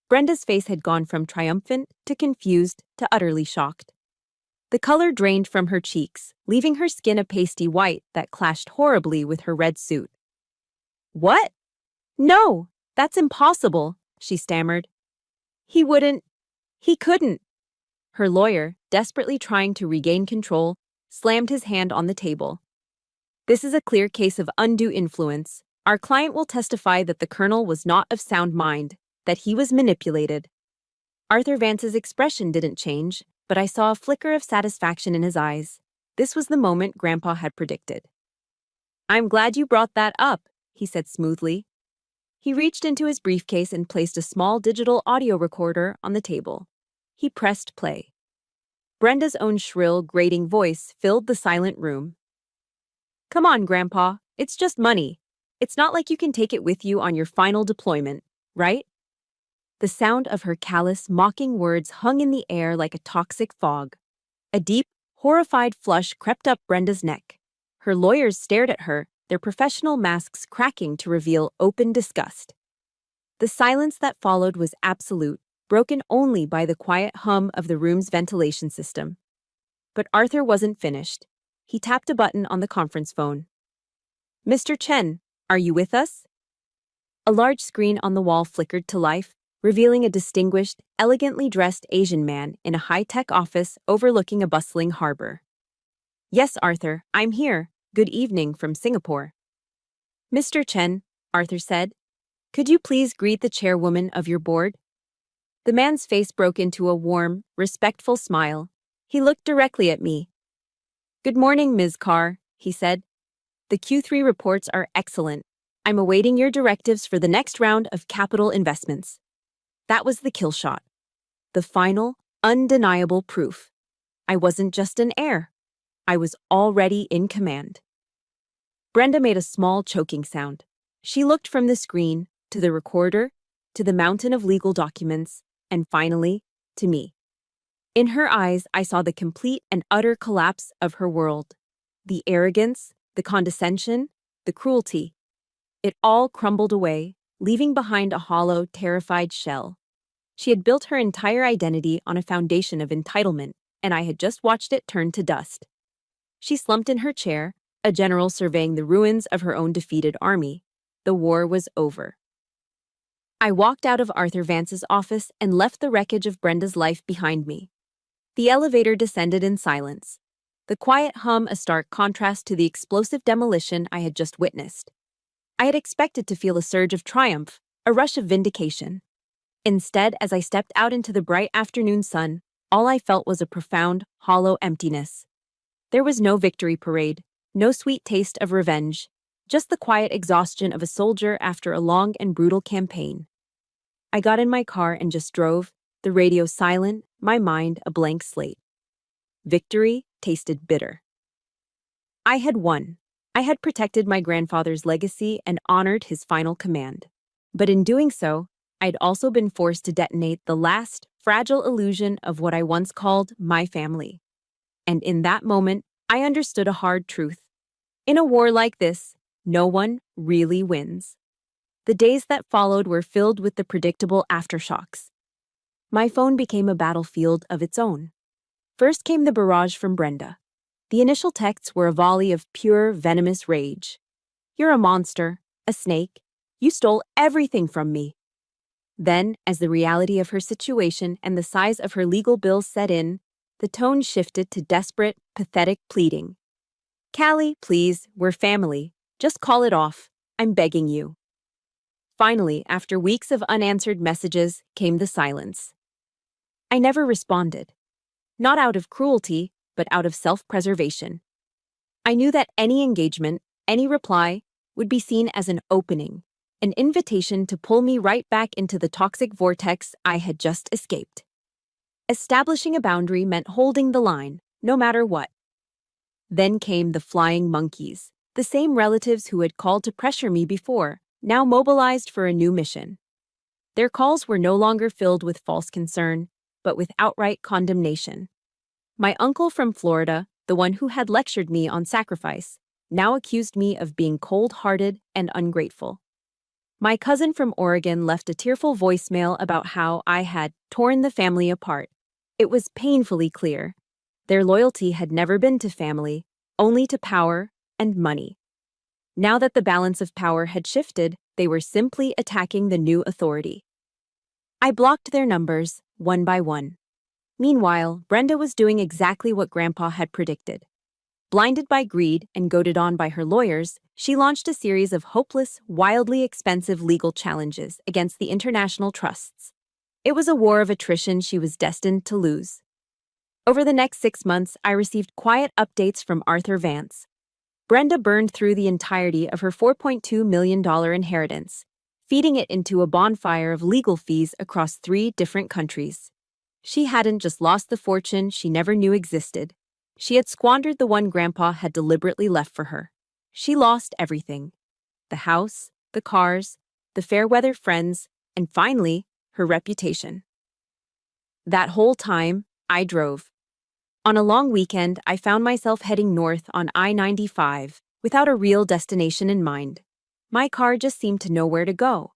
Brenda's face had gone from triumphant to confused to utterly shocked. The color drained from her cheeks, leaving her skin a pasty white that clashed horribly with her red suit. "What? No, that's impossible," she stammered. He couldn't." Her lawyer, desperately trying to regain control, slammed his hand on the table. "This is a clear case of undue influence. Our client will testify that the Colonel was not of sound mind, that he was manipulated." Arthur Vance's expression didn't change, but I saw a flicker of satisfaction in his eyes. This was the moment Grandpa had predicted. "I'm glad you brought that up," he said smoothly. He reached into his briefcase and placed a small digital audio recorder on the table. He pressed play. Brenda's own shrill, grating voice filled the silent room. "Come on, Grandpa, it's just money. It's not like you can take it with you on your final deployment, right?" The sound of her callous, mocking words hung in the air like a toxic fog. A deep, horrified flush crept up Brenda's neck. Her lawyers stared at her, their professional masks cracking to reveal open disgust. The silence that followed was absolute, broken only by the quiet hum of the room's ventilation system. But Arthur wasn't finished. He tapped a button on the conference phone. "Mr. Chen, are you with us?" A large screen on the wall flickered to life, revealing a distinguished, elegantly dressed Asian man in a high-tech office overlooking a bustling harbor. "Yes, Arthur, I'm here. Good evening from Singapore." "Mr. Chen," Arthur said, "could you please greet the chairwoman of your board?" The man's face broke into a warm, respectful smile. He looked directly at me. "Good morning, Ms. Carr," he said. "The Q3 reports are excellent. I'm awaiting your directives for the next round of capital investments." That was the kill shot. The final, undeniable proof. I wasn't just an heir. I was already in command. Brenda made a small choking sound. She looked from the screen to the recorder, to the mountain of legal documents, and finally, to me. In her eyes, I saw the complete and utter collapse of her world. The arrogance, the condescension, the cruelty. It all crumbled away, leaving behind a hollow, terrified shell. She had built her entire identity on a foundation of entitlement, and I had just watched it turn to dust. She slumped in her chair, a general surveying the ruins of her own defeated army. The war was over. I walked out of Arthur Vance's office and left the wreckage of Brenda's life behind me. The elevator descended in silence, the quiet hum a stark contrast to the explosive demolition I had just witnessed. I had expected to feel a surge of triumph, a rush of vindication. Instead, as I stepped out into the bright afternoon sun, all I felt was a profound, hollow emptiness. There was no victory parade, no sweet taste of revenge, just the quiet exhaustion of a soldier after a long and brutal campaign. I got in my car and just drove, the radio silent, my mind a blank slate. Victory tasted bitter. I had won. I had protected my grandfather's legacy and honored his final command. But in doing so, I'd also been forced to detonate the last, fragile illusion of what I once called my family. And in that moment, I understood a hard truth. In a war like this, no one really wins. The days that followed were filled with the predictable aftershocks. My phone became a battlefield of its own. First came the barrage from Brenda. The initial texts were a volley of pure, venomous rage. "You're a monster, a snake. You stole everything from me." Then, as the reality of her situation and the size of her legal bills set in, the tone shifted to desperate, pathetic pleading. "Callie, please, we're family. Just call it off. I'm begging you." Finally, after weeks of unanswered messages, came the silence. I never responded. Not out of cruelty, but out of self-preservation. I knew that any engagement, any reply, would be seen as an opening, an invitation to pull me right back into the toxic vortex I had just escaped. Establishing a boundary meant holding the line, no matter what. Then came the flying monkeys, the same relatives who had called to pressure me before, now mobilized for a new mission. Their calls were no longer filled with false concern, but with outright condemnation. My uncle from Florida, the one who had lectured me on sacrifice, now accused me of being cold-hearted and ungrateful. My cousin from Oregon left a tearful voicemail about how I had torn the family apart. It was painfully clear. Their loyalty had never been to family, only to power and money. Now that the balance of power had shifted, they were simply attacking the new authority. I blocked their numbers, one by one. Meanwhile, Brenda was doing exactly what Grandpa had predicted. Blinded by greed and goaded on by her lawyers, she launched a series of hopeless, wildly expensive legal challenges against the international trusts. It was a war of attrition she was destined to lose. Over the next 6 months, I received quiet updates from Arthur Vance. Brenda burned through the entirety of her $4.2 million inheritance, feeding it into a bonfire of legal fees across 3 different countries. She hadn't just lost the fortune she never knew existed. She had squandered the one Grandpa had deliberately left for her. She lost everything. The house, the cars, the fair-weather friends, and finally, her reputation. That whole time, I drove. On a long weekend, I found myself heading north on I-95 without a real destination in mind. My car just seemed to know where to go.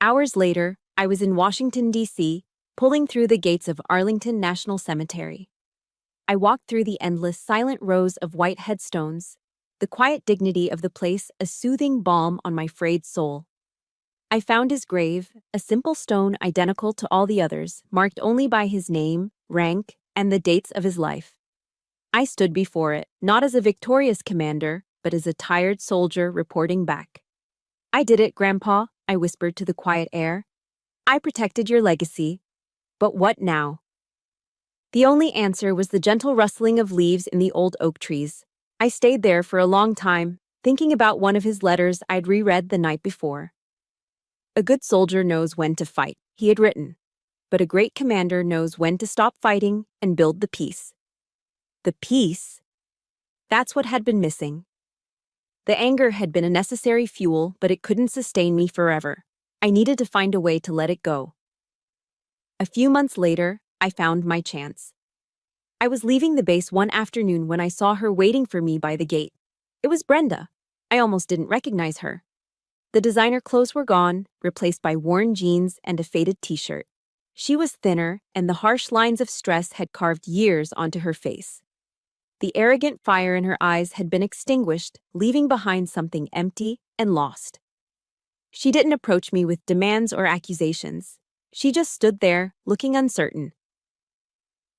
Hours later, I was in Washington, D.C., pulling through the gates of Arlington National Cemetery. I walked through the endless, silent rows of white headstones, the quiet dignity of the place a soothing balm on my frayed soul. I found his grave, a simple stone identical to all the others, marked only by his name, rank, and the dates of his life. I stood before it, not as a victorious commander, but as a tired soldier reporting back. "I did it, Grandpa," I whispered to the quiet air. "I protected your legacy, But what now? The only answer was the gentle rustling of leaves in the old oak trees. I stayed there for a long time, thinking about one of his letters I'd reread the night before. A good soldier knows when to fight, he had written. But a great commander knows when to stop fighting and build the peace. The peace? That's what had been missing. The anger had been a necessary fuel, but it couldn't sustain me forever. I needed to find a way to let it go. A few months later, I found my chance. I was leaving the base one afternoon when I saw her waiting for me by the gate. It was Brenda. I almost didn't recognize her. The designer clothes were gone, replaced by worn jeans and a faded t-shirt. She was thinner, and the harsh lines of stress had carved years onto her face. The arrogant fire in her eyes had been extinguished, leaving behind something empty and lost. She didn't approach me with demands or accusations. She just stood there, looking uncertain.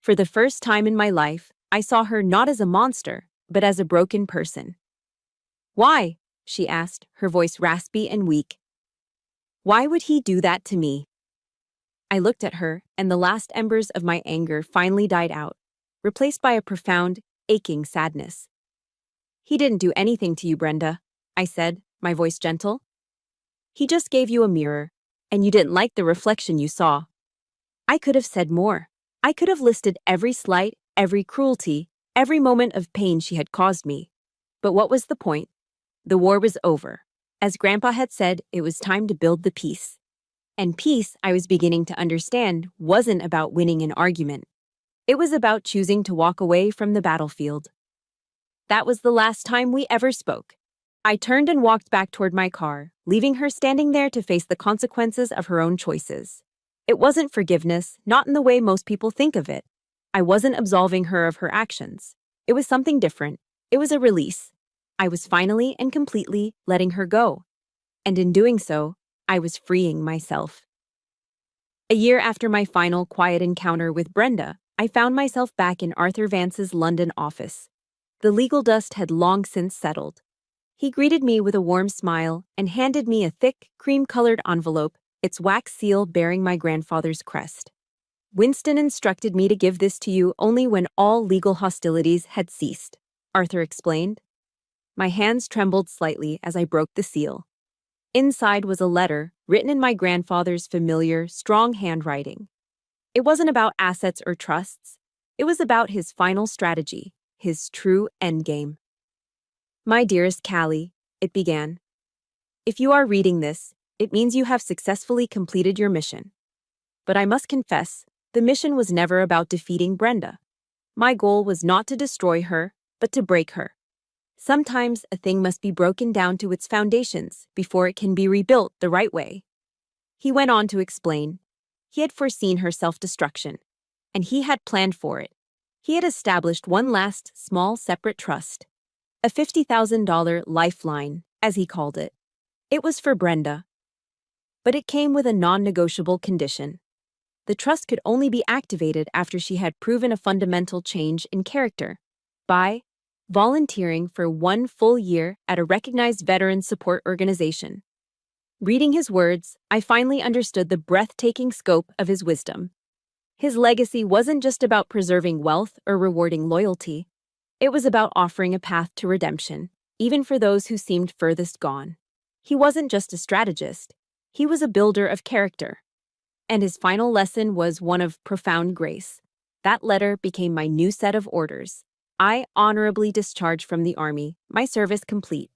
For the first time in my life, I saw her not as a monster, but as a broken person. "Why?" she asked, her voice raspy and weak. "Why would he do that to me?" I looked at her, and the last embers of my anger finally died out, replaced by a profound, aching sadness. "He didn't do anything to you, Brenda," I said, my voice gentle. "He just gave you a mirror, and you didn't like the reflection you saw." I could have said more. I could have listed every slight, every cruelty, every moment of pain she had caused me. But what was the point? The war was over. As Grandpa had said, it was time to build the peace. And peace, I was beginning to understand, wasn't about winning an argument. It was about choosing to walk away from the battlefield. That was the last time we ever spoke. I turned and walked back toward my car, leaving her standing there to face the consequences of her own choices. It wasn't forgiveness, not in the way most people think of it. I wasn't absolving her of her actions. It was something different. It was a release. I was finally and completely letting her go. And in doing so, I was freeing myself. A year after my final quiet encounter with Brenda, I found myself back in Arthur Vance's London office. The legal dust had long since settled. He greeted me with a warm smile and handed me a thick, cream-colored envelope, its wax seal bearing my grandfather's crest. "Winston instructed me to give this to you only when all legal hostilities had ceased," Arthur explained. My hands trembled slightly as I broke the seal. Inside was a letter, written in my grandfather's familiar, strong handwriting. It wasn't about assets or trusts. It was about his final strategy, his true endgame. "My dearest Callie," it began. "If you are reading this, it means you have successfully completed your mission. But I must confess, the mission was never about defeating Brenda. My goal was not to destroy her, but to break her. Sometimes a thing must be broken down to its foundations before it can be rebuilt the right way." He went on to explain. He had foreseen her self-destruction, and he had planned for it. He had established one last, small, separate trust. A $50,000 lifeline, as he called it. It was for Brenda. But it came with a non-negotiable condition. The trust could only be activated after she had proven a fundamental change in character. By volunteering for 1 full year at a recognized veteran support organization. Reading his words, I finally understood the breathtaking scope of his wisdom. His legacy wasn't just about preserving wealth or rewarding loyalty. It was about offering a path to redemption, even for those who seemed furthest gone. He wasn't just a strategist. He was a builder of character. And his final lesson was one of profound grace. That letter became my new set of orders. I honorably discharged from the Army, my service complete.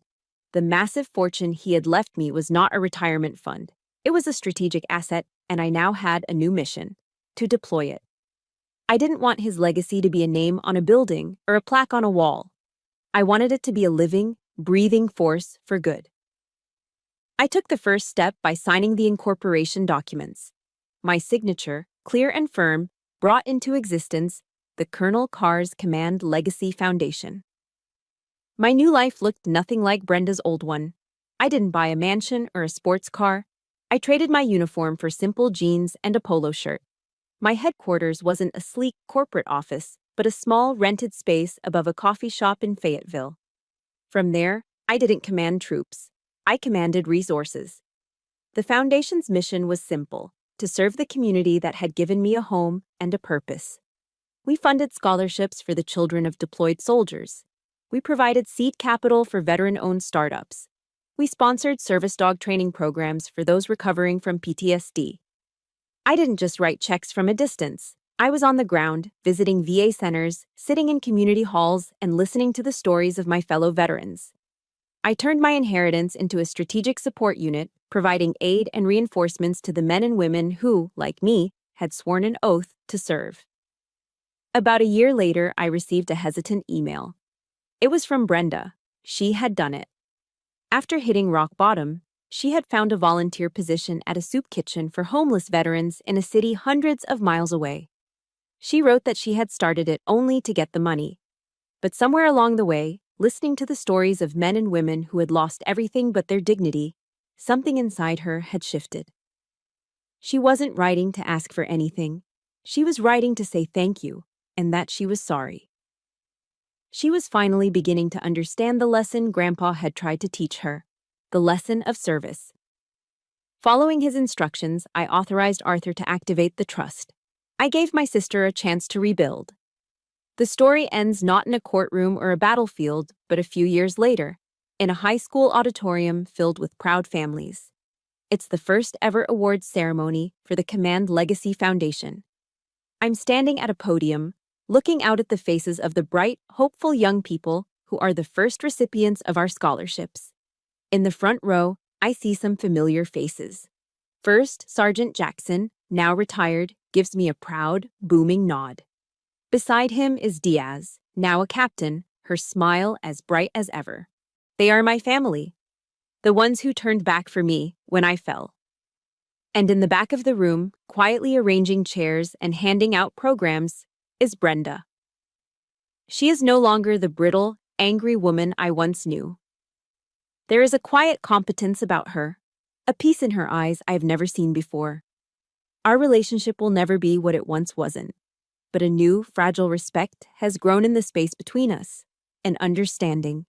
The massive fortune he had left me was not a retirement fund. It was a strategic asset, and I now had a new mission: to deploy it. I didn't want his legacy to be a name on a building or a plaque on a wall. I wanted it to be a living, breathing force for good. I took the first step by signing the incorporation documents. My signature, clear and firm, brought into existence the Colonel Carr's Command Legacy Foundation. My new life looked nothing like Brenda's old one. I didn't buy a mansion or a sports car. I traded my uniform for simple jeans and a polo shirt. My headquarters wasn't a sleek corporate office, but a small rented space above a coffee shop in Fayetteville. From there, I didn't command troops. I commanded resources. The Foundation's mission was simple: to serve the community that had given me a home and a purpose. We funded scholarships for the children of deployed soldiers. We provided seed capital for veteran-owned startups. We sponsored service dog training programs for those recovering from PTSD. I didn't just write checks from a distance. I was on the ground, visiting VA centers, sitting in community halls, and listening to the stories of my fellow veterans. I turned my inheritance into a strategic support unit, providing aid and reinforcements to the men and women who, like me, had sworn an oath to serve. About a year later, I received a hesitant email. It was from Brenda. She had done it. After hitting rock bottom, she had found a volunteer position at a soup kitchen for homeless veterans in a city hundreds of miles away. She wrote that she had started it only to get the money. But somewhere along the way, listening to the stories of men and women who had lost everything but their dignity, something inside her had shifted. She wasn't writing to ask for anything. She was writing to say thank you, and that she was sorry. She was finally beginning to understand the lesson Grandpa had tried to teach her, the lesson of service. Following his instructions, I authorized Arthur to activate the trust. I gave my sister a chance to rebuild. The story ends not in a courtroom or a battlefield, but a few years later, in a high school auditorium filled with proud families. It's the first ever awards ceremony for the Command Legacy Foundation. I'm standing at a podium, looking out at the faces of the bright, hopeful young people who are the first recipients of our scholarships. In the front row, I see some familiar faces. First, Sergeant Jackson, now retired, gives me a proud, booming nod. Beside him is Diaz, now a captain, her smile as bright as ever. They are my family, the ones who turned back for me when I fell. And in the back of the room, quietly arranging chairs and handing out programs, is Brenda. She is no longer the brittle, angry woman I once knew. There is a quiet competence about her, a peace in her eyes I've never seen before. Our relationship will never be what it once wasn't, but a new, fragile respect has grown in the space between us, an understanding.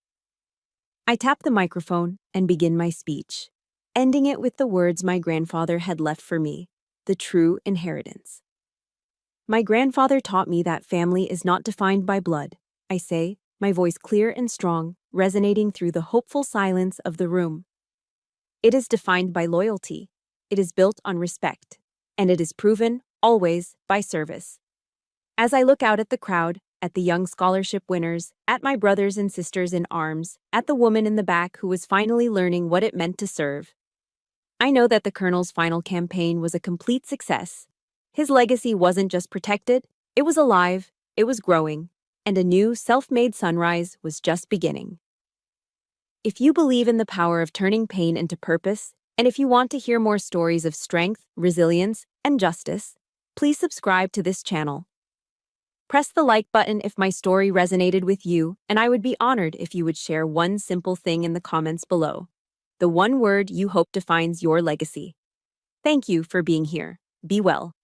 I tap the microphone and begin my speech, ending it with the words my grandfather had left for me, the true inheritance. My grandfather taught me that family is not defined by blood, I say, my voice clear and strong, resonating through the hopeful silence of the room. It is defined by loyalty, it is built on respect, and it is proven, always, by service. As I look out at the crowd, at the young scholarship winners, at my brothers and sisters in arms, at the woman in the back who was finally learning what it meant to serve, I know that the Colonel's final campaign was a complete success. His legacy wasn't just protected, it was alive, it was growing, and a new, self-made sunrise was just beginning. If you believe in the power of turning pain into purpose, and if you want to hear more stories of strength, resilience, and justice, please subscribe to this channel. Press the like button if my story resonated with you, and I would be honored if you would share one simple thing in the comments below. The one word you hope defines your legacy. Thank you for being here. Be well.